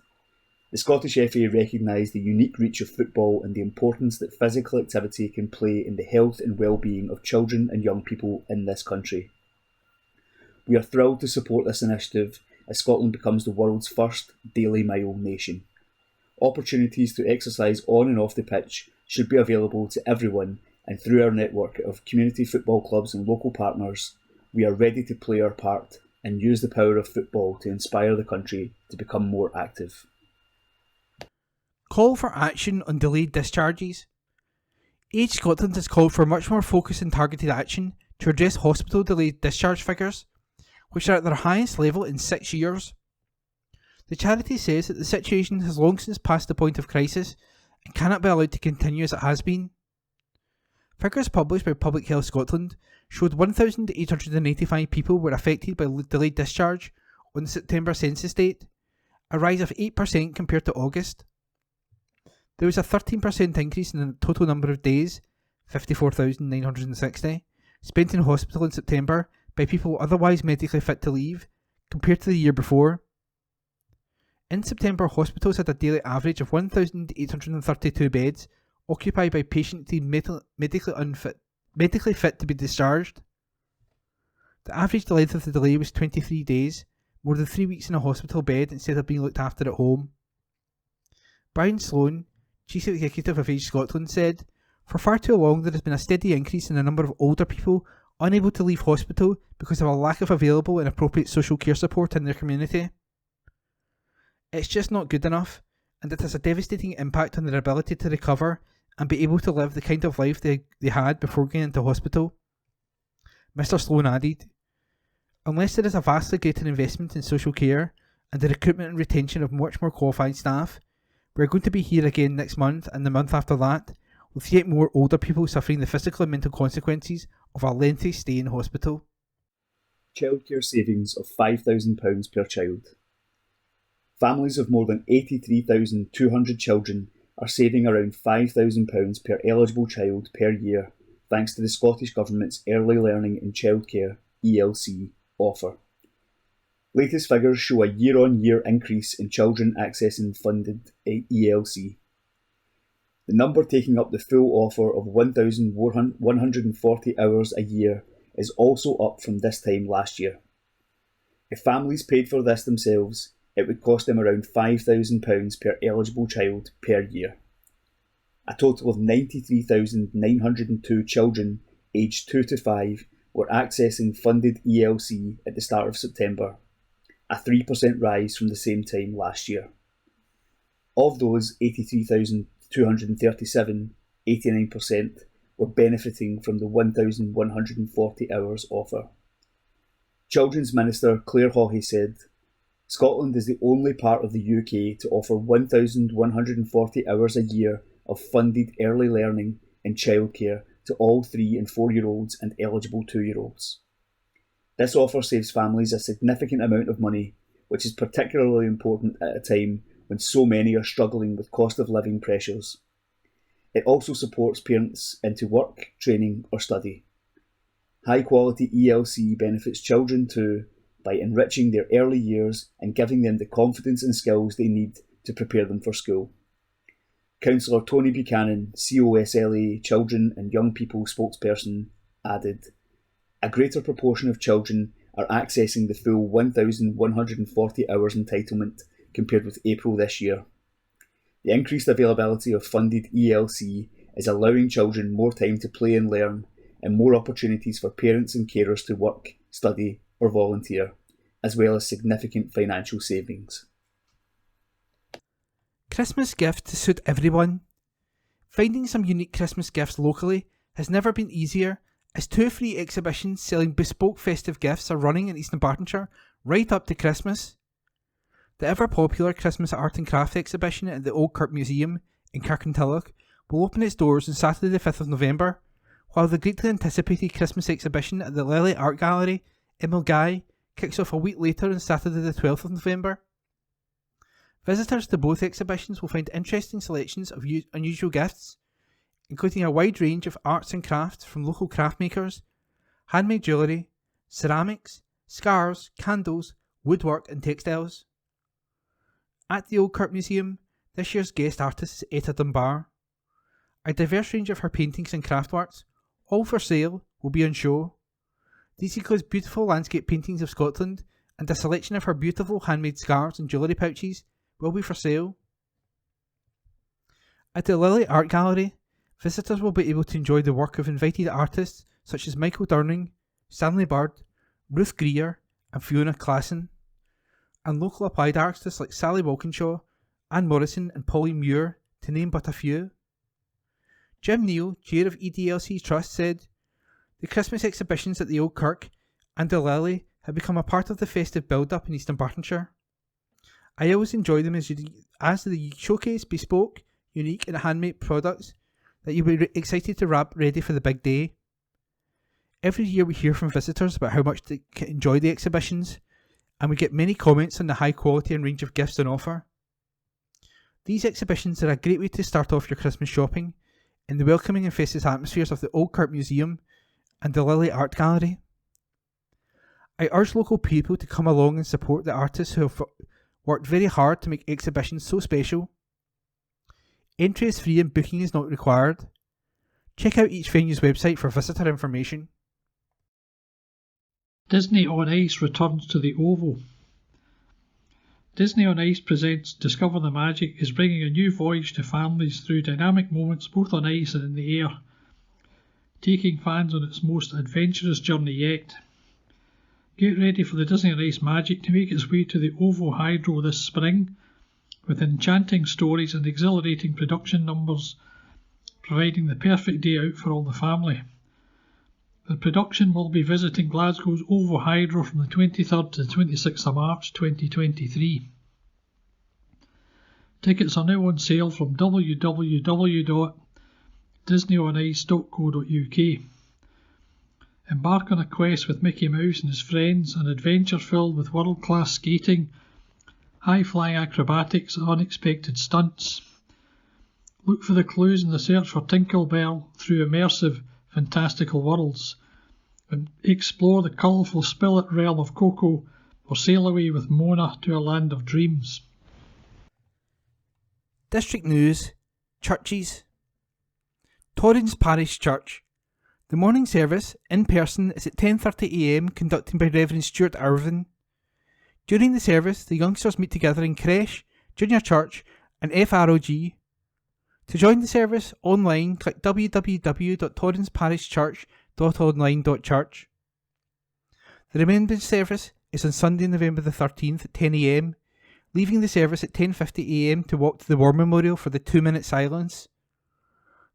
"The Scottish FA recognise the unique reach of football and the importance that physical activity can play in the health and well-being of children and young people in this country. We are thrilled to support this initiative as Scotland becomes the world's first Daily Mile nation. Opportunities to exercise on and off the pitch should be available to everyone, and through our network of community football clubs and local partners, we are ready to play our part and use the power of football to inspire the country to become more active." Call for action on delayed discharges. Age Scotland has called for much more focused and targeted action to address hospital delayed discharge figures, which are at their highest level in 6 years. The charity says that the situation has long since passed the point of crisis and cannot be allowed to continue as it has been. Figures published by Public Health Scotland showed 1,885 people were affected by delayed discharge on the September census date, a rise of 8% compared to August. There was a 13% increase in the total number of days, 54,960, spent in hospital in September by people otherwise medically fit to leave, compared to the year before. In September, hospitals had a daily average of 1,832 beds occupied by patients deemed medically fit to be discharged. The average length of the delay was 23 days, more than 3 weeks in a hospital bed instead of being looked after at home. Brian Sloan, Chief Executive of Age Scotland, said, "For far too long there has been a steady increase in the number of older people unable to leave hospital because of a lack of available and appropriate social care support in their community. It's just not good enough, and it has a devastating impact on their ability to recover and be able to live the kind of life they had before going into hospital." Mr. Sloan added, "Unless there is a vastly greater investment in social care and the recruitment and retention of much more qualified staff, we're going to be here again next month and the month after that, with yet more older people suffering the physical and mental consequences of a lengthy stay in hospital." Childcare savings of £5,000 per child. Families of more than 83,200 children are saving around £5,000 per eligible child per year, thanks to the Scottish Government's Early Learning in Childcare (ELC) offer. Latest figures show a year-on-year increase in children accessing funded ELC. The number taking up the full offer of 1,140 hours a year is also up from this time last year. If families paid for this themselves, it would cost them around £5,000 per eligible child per year. A total of 93,902 children aged 2 to 5 were accessing funded ELC at the start of September, a 3% rise from the same time last year. Of those 83,237, 89% were benefiting from the 1,140 hours offer. Children's Minister Claire Haughey said, "Scotland is the only part of the UK to offer 1,140 hours a year of funded early learning and childcare to all 3 and 4-year-olds and eligible 2-year-olds. This offer saves families a significant amount of money, which is particularly important at a time when so many are struggling with cost of living pressures. It also supports parents into work, training or study. High quality ELC benefits children too, by enriching their early years and giving them the confidence and skills they need to prepare them for school. Councillor Tony Buchanan, COSLA Children and Young People spokesperson, added, "A greater proportion of children are accessing the full 1,140 hours entitlement compared with April this year. The increased availability of funded ELC is allowing children more time to play and learn, and more opportunities for parents and carers to work, study or volunteer, as well as significant financial savings." Christmas gifts to suit everyone. Finding some unique Christmas gifts locally has never been easier, as 2 free exhibitions selling bespoke festive gifts are running in East Dunbartonshire right up to Christmas. The ever-popular Christmas Art and Craft exhibition at the Old Kirk Museum in Kirkintilloch will open its doors on Saturday the 5th of November, while the greatly anticipated Christmas exhibition at the Lily Art Gallery in Milngavie kicks off a week later on Saturday the 12th of November. Visitors to both exhibitions will find interesting selections of unusual gifts, including a wide range of arts and crafts from local craft makers, handmade jewellery, ceramics, scarves, candles, woodwork and textiles. At the Old Kirk Museum, this year's guest artist is Etta Dunbar. A diverse range of her paintings and craftworks, all for sale, will be on show. These include beautiful landscape paintings of Scotland, and a selection of her beautiful handmade scarves and jewellery pouches will be for sale. At the Lily Art Gallery, visitors will be able to enjoy the work of invited artists such as Michael Durning, Stanley Bird, Ruth Greer and Fiona Classen, and local applied artists like Sally Walkinshaw, Anne Morrison and Pauline Muir, to name but a few. Jim Neal, chair of EDLC Trust, said, "The Christmas exhibitions at the Old Kirk and the Lily have become a part of the festive build-up in East Dunbartonshire. I always enjoy them as they showcase bespoke, unique and handmade products that you'll be excited to wrap ready for the big day. Every year we hear from visitors about how much they enjoy the exhibitions, and we get many comments on the high quality and range of gifts on offer. These exhibitions are a great way to start off your Christmas shopping in the welcoming and festive atmospheres of the Old Kirk Museum and the Lily Art Gallery. I urge local people to come along and support the artists who have worked very hard to make exhibitions so special. Entry is free and booking is not required. Check out each venue's website for visitor information." Disney on Ice returns to the Oval. Disney on Ice presents Discover the Magic is bringing a new voyage to families through dynamic moments both on ice and in the air, taking fans on its most adventurous journey yet. Get ready for the Disney on Ice magic to make its way to the OVO Hydro this spring, with enchanting stories and exhilarating production numbers, providing the perfect day out for all the family. The production will be visiting Glasgow's OVO Hydro from the 23rd to the 26th of March 2023. Tickets are now on sale from www.disneyonice.co.uk. Embark on a quest with Mickey Mouse and his friends, an adventure filled with world-class skating, high-flying acrobatics and unexpected stunts. Look for the clues in the search for Tinkerbell through immersive, fantastical worlds, and explore the colourful spirit realm of Coco, or sail away with Mona to a land of dreams. District News. Churches. Torrens Parish Church. The morning service, in person, is at 10:30am, conducted by Reverend Stuart Irvin. During the service, the youngsters meet together in creche, junior church and FROG. To join the service, online, click www.torrensparishchurch.online.church. The remembrance service is on Sunday, November the 13th at 10am, leaving the service at 10:50am to walk to the War Memorial for the 2-minute silence.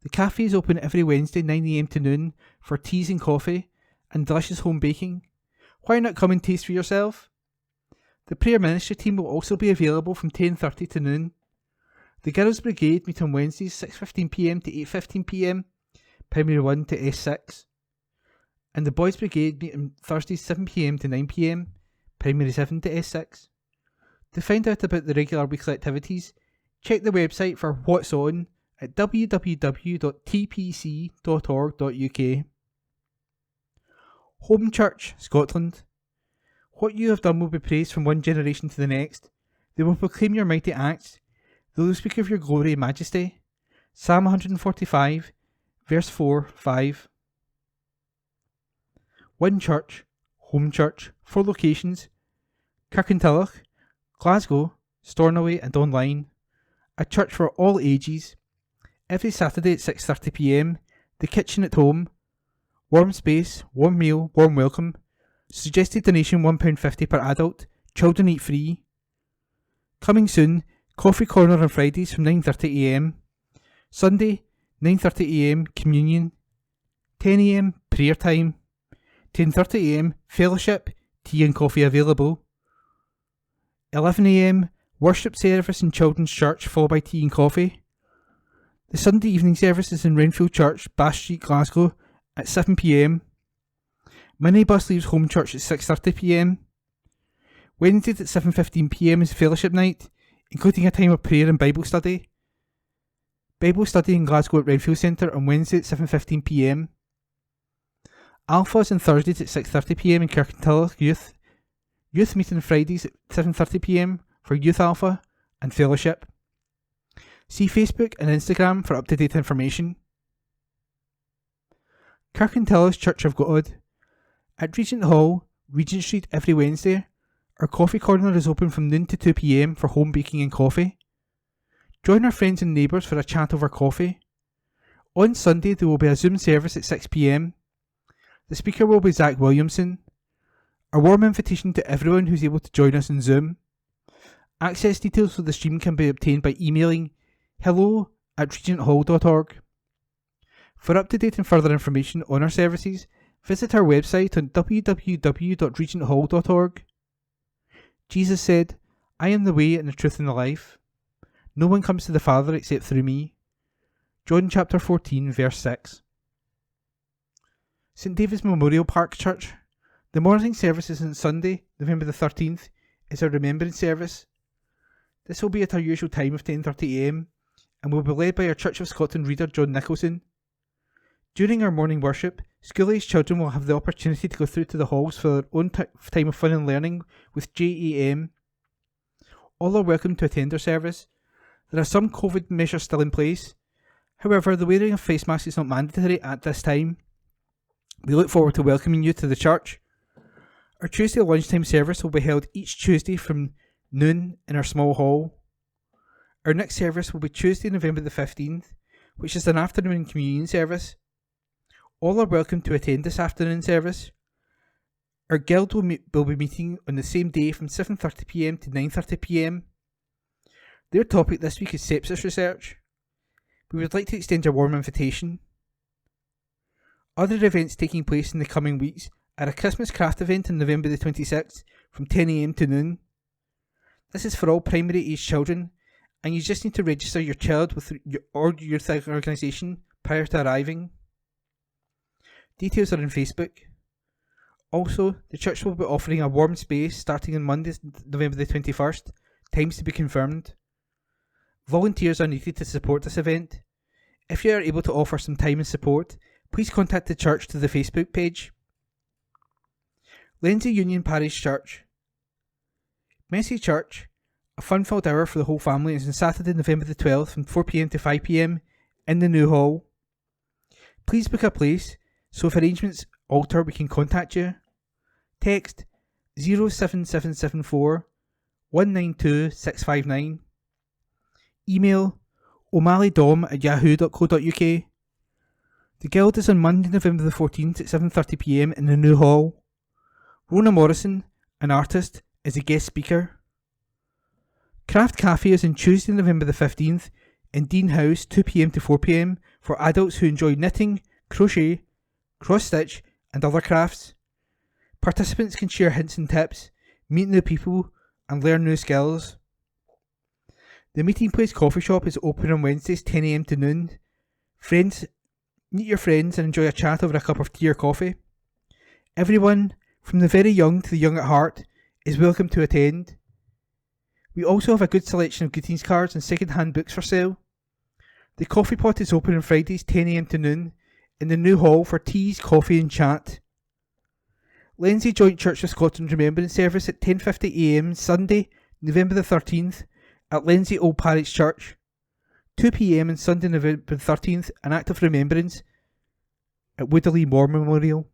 The cafe is open every Wednesday 9am to noon for teas and coffee and delicious home baking. Why not come and taste for yourself? The prayer ministry team will also be available from 10:30 to noon. The Girls Brigade meet on Wednesdays 6:15pm to 8:15pm, Primary 1 to S6. And the Boys Brigade meet on Thursdays 7pm to 9pm, Primary 7 to S6. To find out about the regular weekly activities, check the website for What's On at www.tpc.org.uk. Home Church, Scotland. What you have done will be praised from one generation to the next. They will proclaim your mighty acts. They will speak of your glory and majesty. Psalm 145, verse 4-5. One church, home church, 4 locations: Kirkintilloch, Glasgow, Stornoway and online. A church for all ages. Every Saturday at 6:30 p.m. The kitchen at home. Warm space, warm meal, warm welcome. Suggested donation £1.50 per adult. Children eat free. Coming soon, coffee corner on Fridays from 9:30 a.m. Sunday, 9:30 a.m. communion. 10 a.m. prayer time. 10:30 a.m. fellowship, tea and coffee available. 11 a.m. worship service in Children's Church, followed by tea and coffee. The Sunday evening service is in Renfield Church, Bass Street, Glasgow, at 7 p.m. Minibus leaves home church at 6:30 p.m. Wednesdays at 7:15 p.m. is fellowship night, including a time of prayer and Bible study. Bible study in Glasgow at Renfield Centre on Wednesday at 7:15 p.m. Alphas on Thursdays at 6:30 p.m. in Kirkintilloch Youth. Youth meeting Fridays at 7:30 p.m. for Youth Alpha and Fellowship. See Facebook and Instagram for up-to-date information. Kirkintilloch Church of God. At Regent Hall, Regent Street, every Wednesday, our coffee corner is open from noon to 2 p.m. for home baking and coffee. Join our friends and neighbours for a chat over coffee. On Sunday there will be a Zoom service at 6 p.m. The speaker will be Zach Williamson. A warm invitation to everyone who's able to join us on Zoom. Access details for the stream can be obtained by emailing hello@regenthall.org. For up-to-date and further information on our services, visit our website on www.regenthall.org. Jesus said, "I am the way and the truth and the life. No one comes to the Father except through me." John chapter 14, verse 6. St David's Memorial Park Church. The morning services on Sunday, November the 13th, is our remembrance service. This will be at our usual time of 10:30 a.m. and will be led by our Church of Scotland reader John Nicholson. During our morning worship, school-aged children will have the opportunity to go through to the halls for their own time of fun and learning with JAM. All are welcome to attend our service. There are some COVID measures still in place. However, the wearing of face masks is not mandatory at this time. We look forward to welcoming you to the church. Our Tuesday lunchtime service will be held each Tuesday from noon in our small hall. Our next service will be Tuesday, November the 15th, which is an afternoon communion service. All are welcome to attend this afternoon service. Our guild will be meeting on the same day from 7:30 p.m. to 9:30 p.m. Their topic this week is sepsis research. We would like to extend a warm invitation. Other events taking place in the coming weeks are a Christmas craft event on November the 26th from 10 a.m. to noon. This is for all primary age children, and you just need to register your child with your youth organisation prior to arriving. Details are on Facebook. Also, the church will be offering a warm space starting on Monday, November the 21st, times to be confirmed. Volunteers are needed to support this event. If you are able to offer some time and support, please contact the church to the Facebook page. Lindsay Union Parish Church. Messy Church, a fun-filled hour for the whole family, is on Saturday, November the 12th from 4 p.m. to 5 p.m. in the new hall. Please book a place, so if arrangements alter we can contact you. Text 07774 192 659. Email o'malley.dom@yahoo.co.uk. The Guild is on Monday, November the 14th at 7:30 p.m. in the new hall. Rona Morrison, an artist, is a guest speaker. Craft Cafe is on Tuesday, November the 15th in Dean House, 2 p.m. to 4 p.m. for adults who enjoy knitting, crochet, cross-stitch and other crafts. Participants can share hints and tips, meet new people and learn new skills. The Meeting Place Coffee Shop is open on Wednesdays 10 a.m. to noon. Meet your friends and enjoy a chat over a cup of tea or coffee. Everyone, from the very young to the young at heart, is welcome to attend. We also have a good selection of greetings cards and second-hand books for sale. The coffee pot is open on Fridays 10 a.m. to noon in the new hall for teas, coffee and chat. Lenzie Joint Church of Scotland Remembrance Service at 10:50am Sunday, November the 13th at Lenzie Old Parish Church. 2pm on Sunday, November the 13th, an act of remembrance at Woodley War Memorial.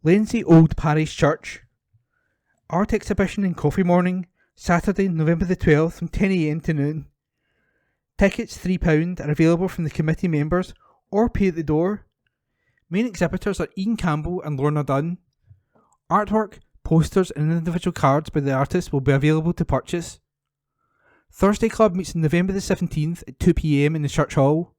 Lenzie Old Parish Church. Art exhibition and coffee morning, Saturday, November the 12th from 10am to noon. Tickets £3 are available from the committee members or pay at the door. Main exhibitors are Ian Campbell and Lorna Dunn. Artwork, posters and individual cards by the artists will be available to purchase. Thursday Club meets on November the 17th at 2pm in the church hall.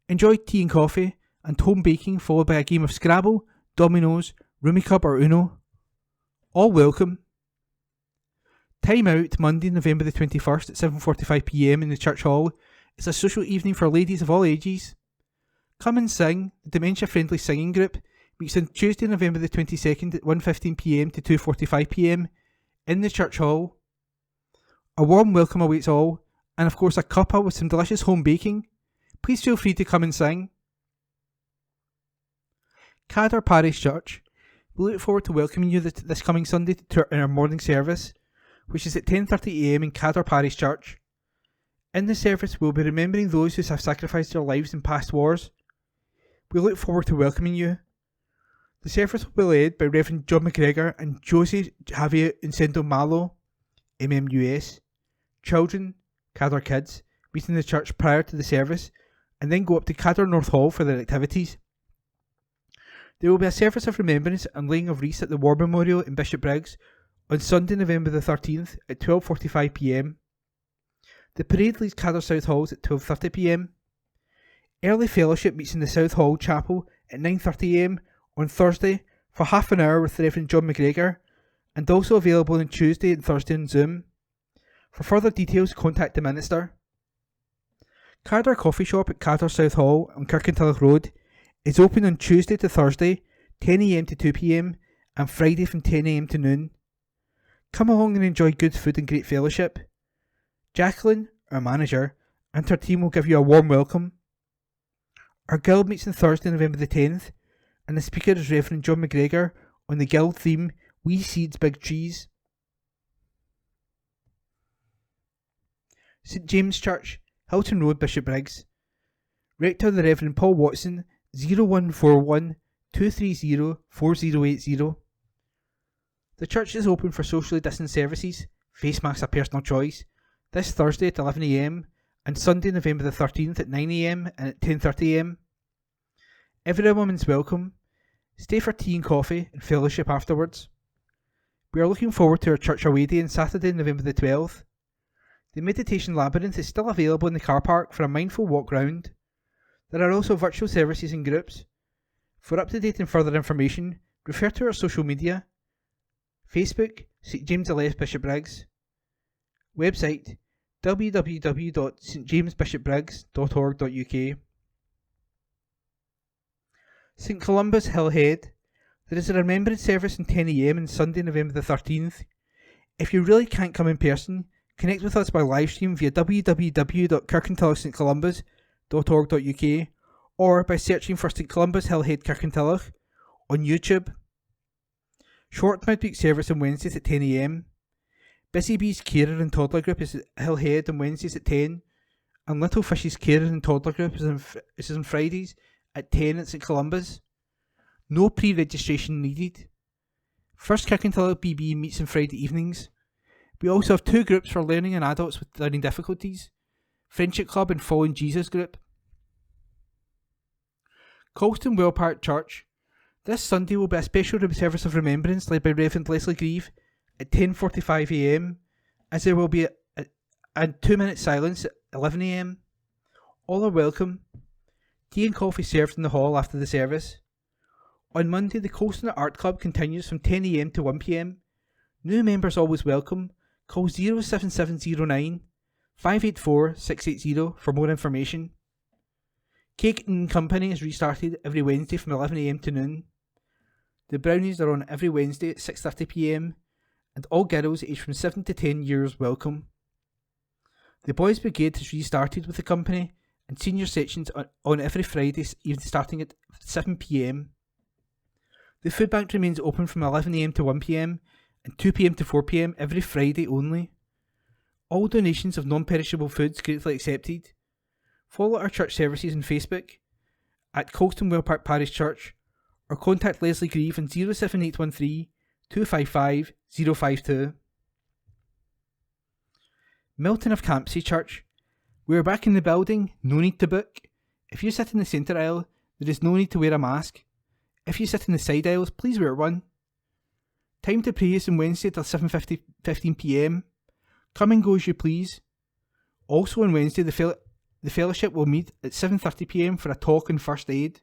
Enjoy tea and coffee and home baking, followed by a game of Scrabble, Dominoes, Rummikub or Uno. All welcome. Time out Monday, November the 21st at 7:45pm in the church hall. It's a social evening for ladies of all ages. Come and sing. The dementia-friendly singing group meets on Tuesday, November the 22nd at 1:15pm to 2:45pm in the church hall. A warm welcome awaits all, and of course a cuppa with some delicious home baking. Please feel free to come and sing. Cadder Parish Church. We look forward to welcoming you this coming Sunday to our morning service, which is at 10:30am in Cadder Parish Church. In the service, we'll be remembering those who have sacrificed their lives in past wars. We look forward to welcoming you. The service will be led by Reverend John McGregor and Josie Javier Incendo Malo, MMUS. Children, Cadder Kids, meet in the church prior to the service and then go up to Cadder North Hall for their activities. There will be a service of remembrance and laying of wreaths at the War Memorial in Bishopbriggs on Sunday, November the 13th at 12:45pm. The parade leaves Cadder South Halls at 12:30pm. Early fellowship meets in the South Hall Chapel at 9:30am on Thursday for half an hour with Reverend John McGregor, and also available on Tuesday and Thursday on Zoom. For further details, contact the minister. Cadder Coffee Shop at Cadder South Hall on Kirkintilloch Road is open on Tuesday to Thursday, 10am to 2pm, and Friday from 10am to noon. Come along and enjoy good food and great fellowship. Jacqueline, our manager, and her team will give you a warm welcome. Our guild meets on Thursday, November the 10th, and the speaker is Reverend John McGregor on the guild theme, We Seeds Big Trees. St James Church, Hilton Road, Bishopbriggs. Rector the Reverend Paul Watson, 0141 230 4080. The church is open for socially distanced services, face masks a personal choice, this Thursday at 11am and Sunday, November the 13th at 9am and at 10:30am. Every woman's welcome. Stay for tea and coffee and fellowship afterwards. We are looking forward to our church away day on Saturday, November the 12th. The Meditation Labyrinth is still available in the car park for a mindful walk round. There are also virtual services in groups. For up-to-date and further information, refer to our social media. Facebook, St James the Left Bishopbriggs. Website, www.stjamesbishopbriggs.org.uk. St Columba's Hill Head. There is a remembrance service on 10am on Sunday, November the 13th. If you really can't come in person, connect with us by livestream via www.kirkintillochstcolumbus.org.uk or by searching for St Columba's Hill Head Kirkintilloch on YouTube. Short midweek service on Wednesdays at 10am. Busy Bees Carer and Toddler Group is at Hill Head on Wednesdays at 10, and Little Fishes Carer and Toddler Group is on Fridays at 10 at St Columba's. No pre-registration needed. First Kirkintilloch BB meets on Friday evenings. We also have two groups for learning and adults with learning difficulties, Friendship Club and Following Jesus group. Colston Well Park Church. This Sunday will be a special service of remembrance led by Reverend Leslie Grieve at 10:45am, as there will be a 2-minute silence at 11am. All are welcome. Tea and coffee served in the hall after the service. On Monday, the Colston Art Club continues from 10am to 1pm. New members always welcome. Call 07709 584 680 for more information. Cake and Company is restarted every Wednesday from 11am to noon. The brownies are on every Wednesday at 6:30pm, and all girls aged from 7 to 10 years welcome. The Boys Brigade has restarted with the company, and senior sections on every Friday, even starting at 7pm. The food bank remains open from 11am to 1pm and 2pm to 4pm every Friday only. All donations of non-perishable foods gratefully accepted. Follow our church services on Facebook at Colston Wellpark Parish Church or contact Leslie Grieve on 07813 255 052. Milton of Campsie Church. We are back in the building, no need to book. If you sit in the centre aisle, there is no need to wear a mask. If you sit in the side aisles, please wear one. Time to pray is on Wednesday till 15pm. Come and go as you please. Also on Wednesday, the fellowship will meet at 7:30pm for a talk on first aid.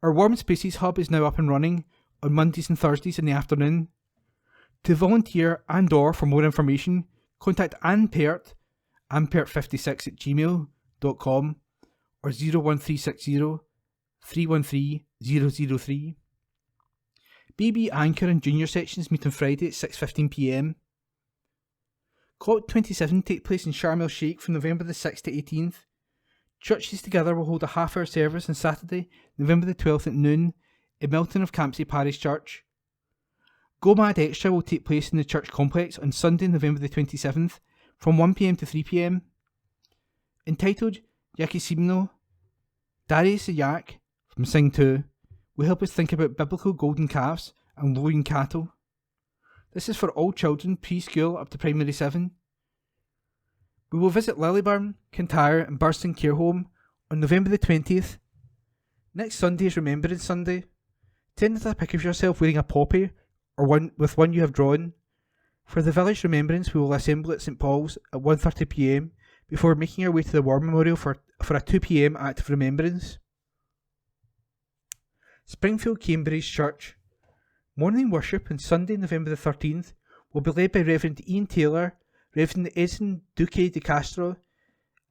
Our Warm Spaces Hub is now up and running on Mondays and Thursdays in the afternoon. To volunteer and or for more information, contact Anne Pert, anpert56@gmail.com or 01360 313 003. BB Anchor and Junior sections meet on Friday at 6:15pm. COP27 take place in Sharm el Sheikh from November the 6th to 18th. Churches together will hold a half-hour service on Saturday, November the 12th at noon in Milton of Campsie Parish Church. Go Mad Extra will take place in the church complex on Sunday, November the 27th from 1pm to 3pm. Entitled Yakisimno, Darius the Yak from Sing 2 will help us think about biblical golden calves and loin cattle. This is for all children preschool up to primary 7. We will visit Lilliburn, Kintyre and Burston Care Home on November the 20th. Next Sunday is Remembrance Sunday. Send a pic of yourself wearing a poppy or one you have drawn. For the village remembrance, we will assemble at St Paul's at 1:30pm before making our way to the War Memorial for a 2pm act of remembrance. Springfield Cambridge Church. Morning worship on Sunday, November the 13th will be led by Reverend Ian Taylor, Reverend Edson Duque de Castro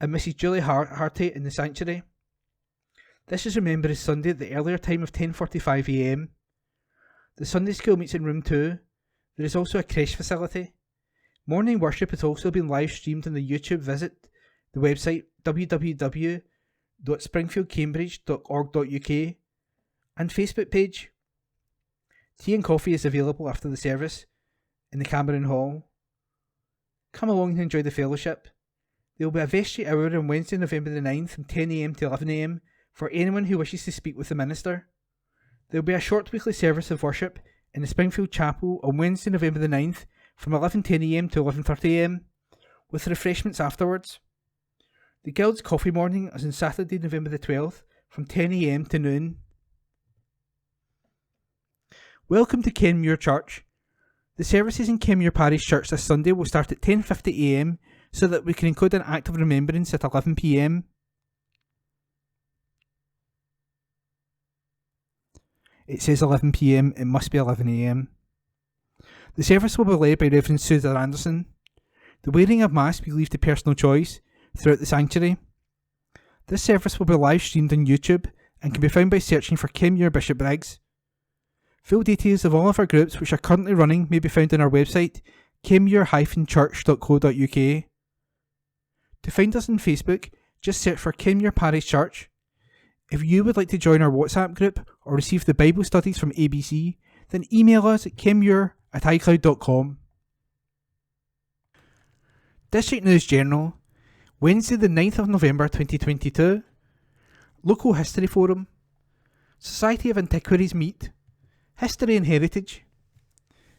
and Mrs Julie Harty in the sanctuary. This is Remembrance Sunday at the earlier time of 10:45am. The Sunday school meets in room 2. There is also a creche facility. Morning worship has also been live streamed on the YouTube. Visit the website www.springfieldcambridge.org.uk and Facebook page. Tea and coffee is available after the service in the Cameron Hall. Come along and enjoy the fellowship. There will be a vestry hour on Wednesday, November the 9th from 10am to 11am for anyone who wishes to speak with the minister. There will be a short weekly service of worship in the Springfield Chapel on Wednesday, November the 9th from 11:10am to 11:30am with refreshments afterwards. The Guild's coffee morning is on Saturday, November the 12th from 10am to noon. Welcome to Kenmure Church. The services in Kenmure Parish Church this Sunday will start at 10:50am so that we can include an act of remembrance at 11pm. It says 11pm, it must be 11am. The service will be led by Reverend Susan Anderson. The wearing of masks we leave to personal choice throughout the sanctuary. This service will be live streamed on YouTube and can be found by searching for Kenmure Bishopbriggs. Full details of all of our groups which are currently running may be found on our website, kenmure-church.co.uk. To find us on Facebook, just search for Kenmure Parish Church. If you would like to join our WhatsApp group or receive the Bible studies from ABC, then email us at kenmure@icloud.com. District News General, Wednesday the 9th of November 2022. Local History Forum. Society of Antiquaries meet. History and Heritage.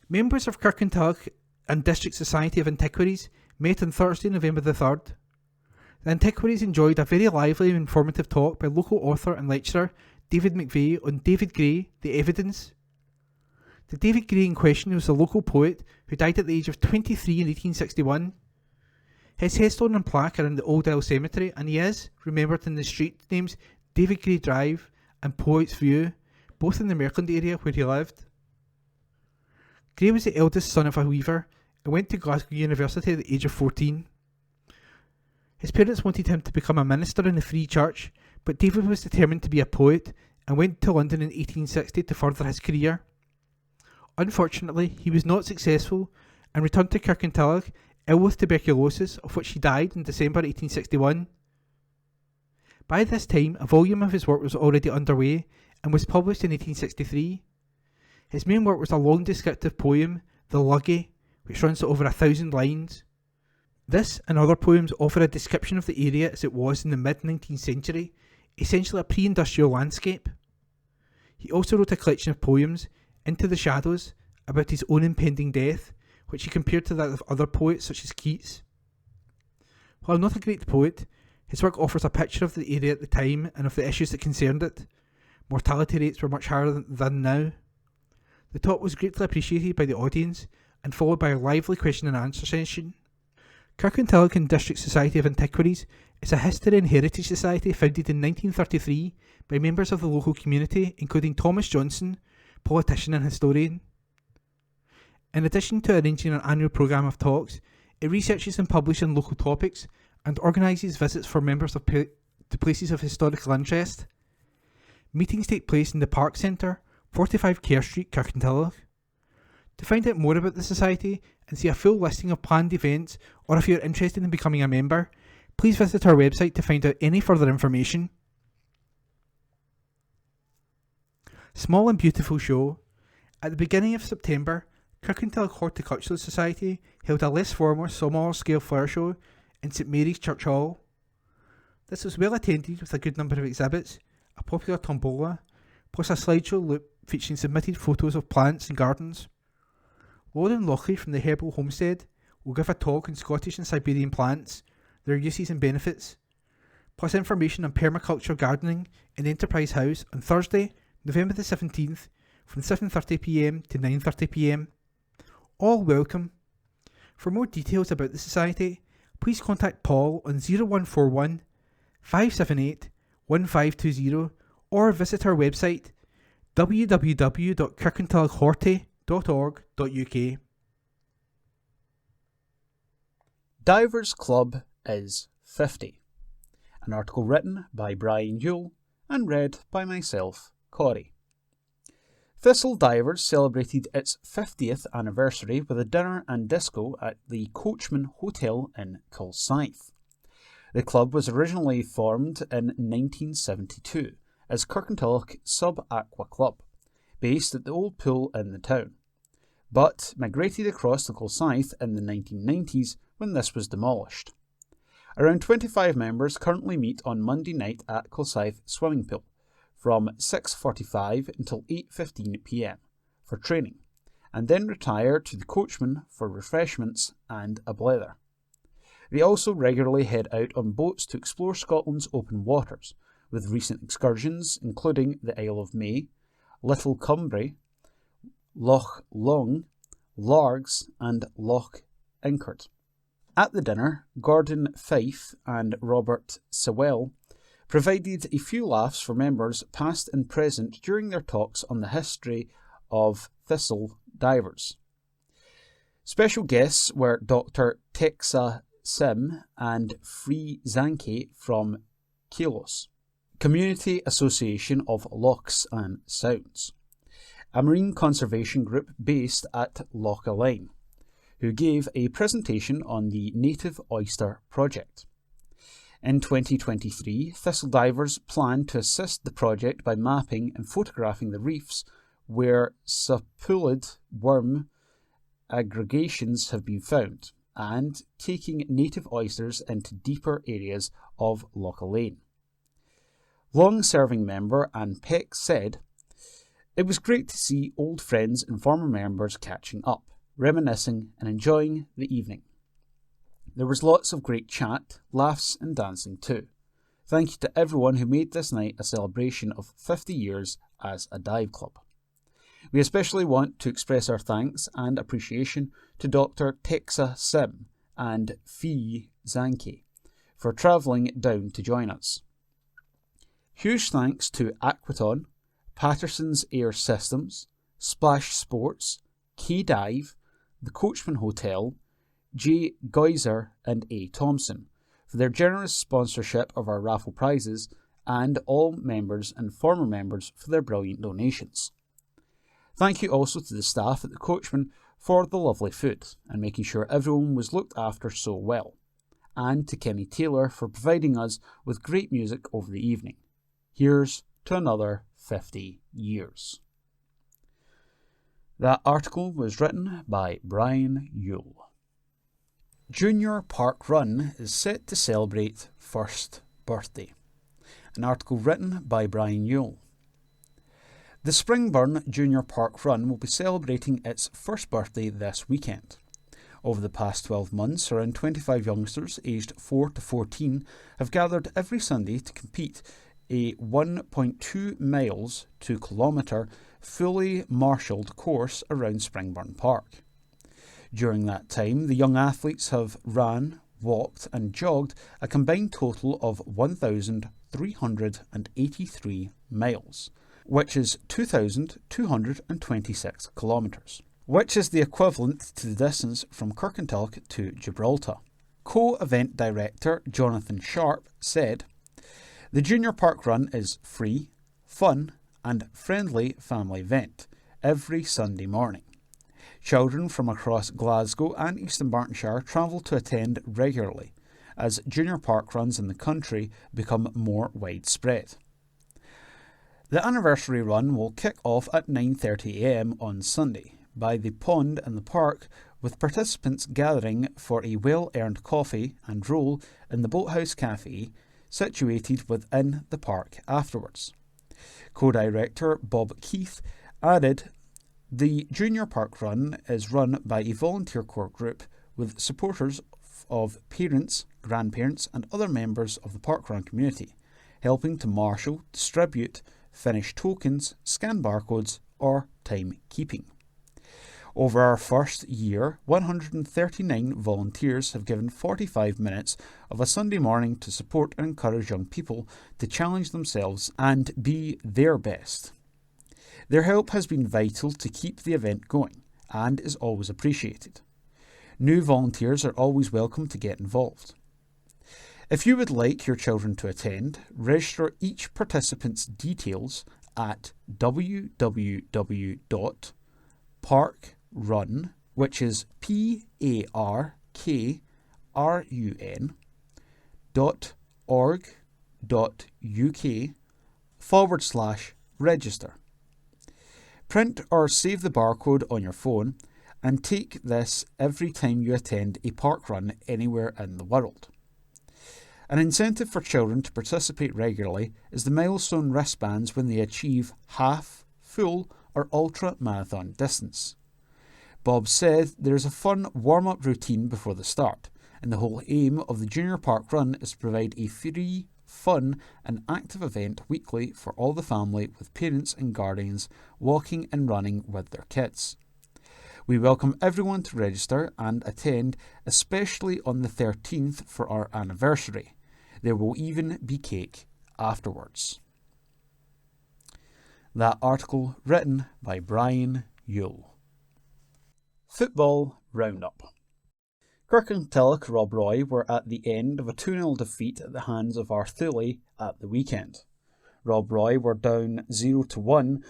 Members of Kirkintilloch and District Society of Antiquaries met on Thursday, November the 3rd. The Antiquaries enjoyed a very lively and informative talk by local author and lecturer David McVeigh on David Gray, The Evidence. The David Gray in question was a local poet who died at the age of 23 in 1861. His headstone and plaque are in the Old Isle Cemetery, and he is remembered in the street names David Gray Drive and Poet's View, both in the Merkland area where he lived. Gray was the eldest son of a weaver and went to Glasgow University at the age of 14. His parents wanted him to become a minister in the Free Church, but David was determined to be a poet and went to London in 1860 to further his career. Unfortunately, he was not successful and returned to Kirkintilloch ill with tuberculosis, of which he died in December 1861. By this time, a volume of his work was already underway and was published in 1863. His main work was a long descriptive poem, The Luggy, which runs to over 1,000 lines. This and other poems offer a description of the area as it was in the mid-19th century, essentially a pre-industrial landscape. He also wrote a collection of poems, Into the Shadows, about his own impending death, which he compared to that of other poets such as Keats. While not a great poet, his work offers a picture of the area at the time and of the issues that concerned it. Mortality rates were much higher than now. The talk was greatly appreciated by the audience and followed by a lively question and answer session. Kirkintilloch and District Society of Antiquaries is a history and heritage society founded in 1933 by members of the local community, including Thomas Johnson, politician and historian. In addition to arranging an annual programme of talks, it researches and publishes on local topics and organises visits for members to places of historical interest. Meetings take place in the Park Centre, 45 Kerr Street, Kirkintilloch. To find out more about the Society and see a full listing of planned events, or if you're interested in becoming a member, please visit our website to find out any further information. Small and Beautiful Show. At the beginning of September, Kirkintilloch Horticultural Society held a less formal, smaller scale flower show in St Mary's Church Hall. This was well attended with a good number of exhibits, a popular tombola, plus a slideshow loop featuring submitted photos of plants and gardens. Lauren Lockley from the Herald Homestead will give a talk on Scottish and Siberian plants, their uses and benefits, plus information on permaculture gardening in Enterprise House on Thursday, November the 17th from 7:30pm to 9:30pm. All welcome. For more details about the Society, please contact Paul on 0141 578 1520 or visit our website www.kirkintillochhorty.org.uk. Divers Club is 50. An article written by Brian Yule and read by myself, Corey. Thistle Divers celebrated its 50th anniversary with a dinner and disco at the Coachman Hotel in Kilsyth. The club was originally formed in 1972 as Kirkintilloch Sub-Aqua Club, based at the old pool in the town, but migrated across to Kilsyth in the 1990s when this was demolished. Around 25 members currently meet on Monday night at Kilsyth Swimming Pool from 6:45 until 8:15pm for training, and then retire to the Coachman for refreshments and a blether. They also regularly head out on boats to explore Scotland's open waters, with recent excursions including the Isle of May, Little Cumbria, Loch Long, Largs and Loch Inkard. At the dinner, Gordon Fife and Robert Sewell provided a few laughs for members past and present during their talks on the history of Thistle Divers. Special guests were Dr. Texa Sim and Free Zanke from Kelos, Community Association of Lochs and Sounds, a marine conservation group based at Loch Elaine, who gave a presentation on the Native Oyster Project. In 2023, Thistle Divers plan to assist the project by mapping and photographing the reefs where sapulid worm aggregations have been found, and taking native oysters into deeper areas of Loch Elaine. Long-serving member Anne Peck said, "It was great to see old friends and former members catching up, reminiscing and enjoying the evening. There was lots of great chat, laughs and dancing too. Thank you to everyone who made this night a celebration of 50 years as a dive club. We especially want to express our thanks and appreciation to Dr. Texa Sim and Fee Zanke for travelling down to join us. Huge thanks to Aquaton, Patterson's Air Systems, Splash Sports, Key Dive, the Coachman Hotel, J. Geyser and A. Thompson for their generous sponsorship of our raffle prizes, and all members and former members for their brilliant donations. Thank you also to the staff at the Coachman for the lovely food and making sure everyone was looked after so well, and to Kenny Taylor for providing us with great music over the evening. Here's to another 50 years." That article was written by Brian Yule. Junior Park Run is set to celebrate first birthday. An article written by Brian Yule. The Springburn Junior Park Run will be celebrating its first birthday this weekend. Over the past 12 months, around 25 youngsters aged 4 to 14 have gathered every Sunday to compete a 1.2 miles, 2 kilometre, fully marshalled course around Springburn Park. During that time, the young athletes have ran, walked and jogged a combined total of 1,383 miles, which is 2,226 kilometres, which is the equivalent to the distance from Kirkintilloch to Gibraltar. Co-event director Jonathan Sharp said, "The Junior Park Run is free, fun and friendly family event every Sunday morning. Children from across Glasgow and East Dunbartonshire travel to attend regularly as junior park runs in the country become more widespread." The anniversary run will kick off at 9:30 a.m. on Sunday by the pond in the park, with participants gathering for a well-earned coffee and roll in the Boathouse Cafe situated within the park afterwards. Co-director Bob Keith added, "The Junior Park Run is run by a volunteer core group with supporters of parents, grandparents and other members of the parkrun community, helping to marshal, distribute, finish tokens, scan barcodes or timekeeping. Over our first year, 139 volunteers have given 45 minutes of a Sunday morning to support and encourage young people to challenge themselves and be their best. Their help has been vital to keep the event going and is always appreciated. New volunteers are always welcome to get involved. If you would like your children to attend, register each participant's details at www.parkrun, which is parkrun.org.uk/register. Print or save the barcode on your phone and take this every time you attend a parkrun anywhere in the world. An incentive for children to participate regularly is the milestone wristbands when they achieve half, full or ultra marathon distance. Bob said there is a fun warm-up routine before the start, and the whole aim of the Junior Park Run is to provide a free, fun and active event weekly for all the family, with parents and guardians walking and running with their kids. We welcome everyone to register and attend, especially on the 13th for our anniversary. There will even be cake afterwards." That article written by Brian Yule. Football Roundup. Kirkintilloch Rob Roy were at the end of a 2-0 defeat at the hands of Arthuli at the weekend. Rob Roy were down 0-1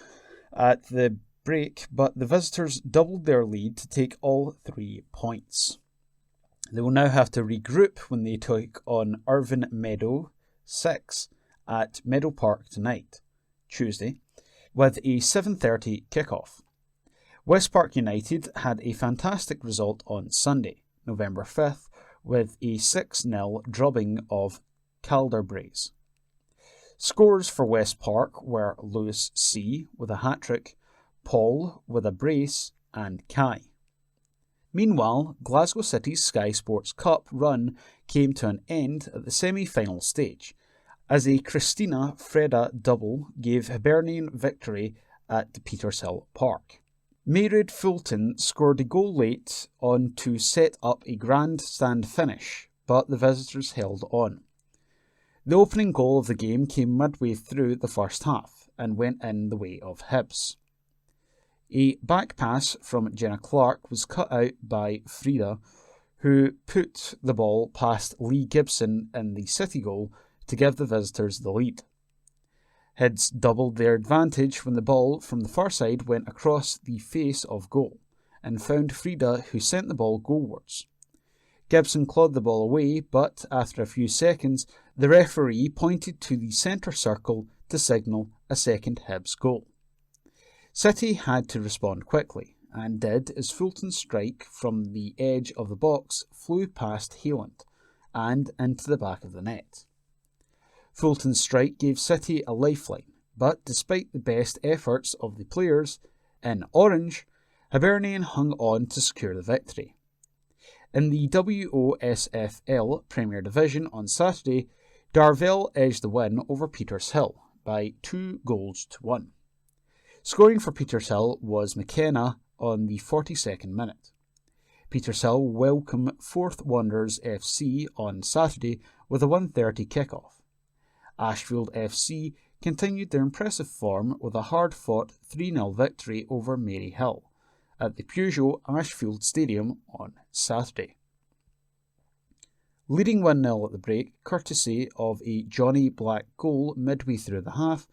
at the break, but the visitors doubled their lead to take all 3 points. They will now have to regroup when they take on Irvine Meadow 6 at Meadow Park tonight, Tuesday, with a 7:30 kickoff. West Park United had a fantastic result on Sunday, November 5th, with a 6-0 drubbing of Calderbriggs. Scores for West Park were Lewis C. with a hat-trick, Paul with a brace and Kai. Meanwhile, Glasgow City's Sky Sports Cup run came to an end at the semi-final stage, as a Christina Freda double gave Hibernian victory at the Petershill Park. Mairead Fulton scored a goal late on to set up a grandstand finish, but the visitors held on. The opening goal of the game came midway through the first half and went in the way of Hibs. A back pass from Jenna Clark was cut out by Frida, who put the ball past Lee Gibson in the City goal to give the visitors the lead. Hibs doubled their advantage when the ball from the far side went across the face of goal and found Frida, who sent the ball goalwards. Gibson clawed the ball away, but after a few seconds, the referee pointed to the centre circle to signal a second Hibs goal. City had to respond quickly, and did as Fulton's strike from the edge of the box flew past Hayland and into the back of the net. Fulton's strike gave City a lifeline, but despite the best efforts of the players in orange, Hibernian hung on to secure the victory. In the WOSFL Premier Division on Saturday, Darvell edged the win over Petershill by 2-1. Scoring for Petershill was McKenna on the 42nd minute. Petershill welcome Fourth Wonders FC on Saturday with a 1:30 kickoff. Ashfield FC continued their impressive form with a hard-fought 3-0 victory over Maryhill at the Peugeot Ashfield Stadium on Saturday. Leading 1-0 at the break, courtesy of a Johnny Black goal midway through the half,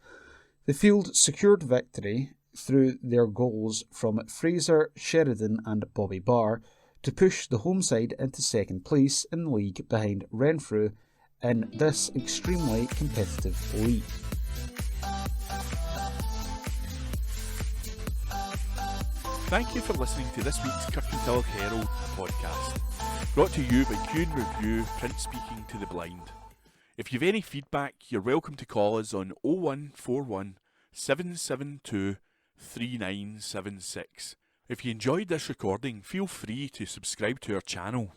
the Field secured victory through their goals from Fraser, Sheridan and Bobby Barr to push the home side into second place in the league behind Renfrew in this extremely competitive league. Thank you for listening to this week's Kirkintilloch Herald podcast, brought to you by Q Review, print speaking to the blind. If you've any feedback, you're welcome to call us on 0141 772 3976. If you enjoyed this recording, feel free to subscribe to our channel.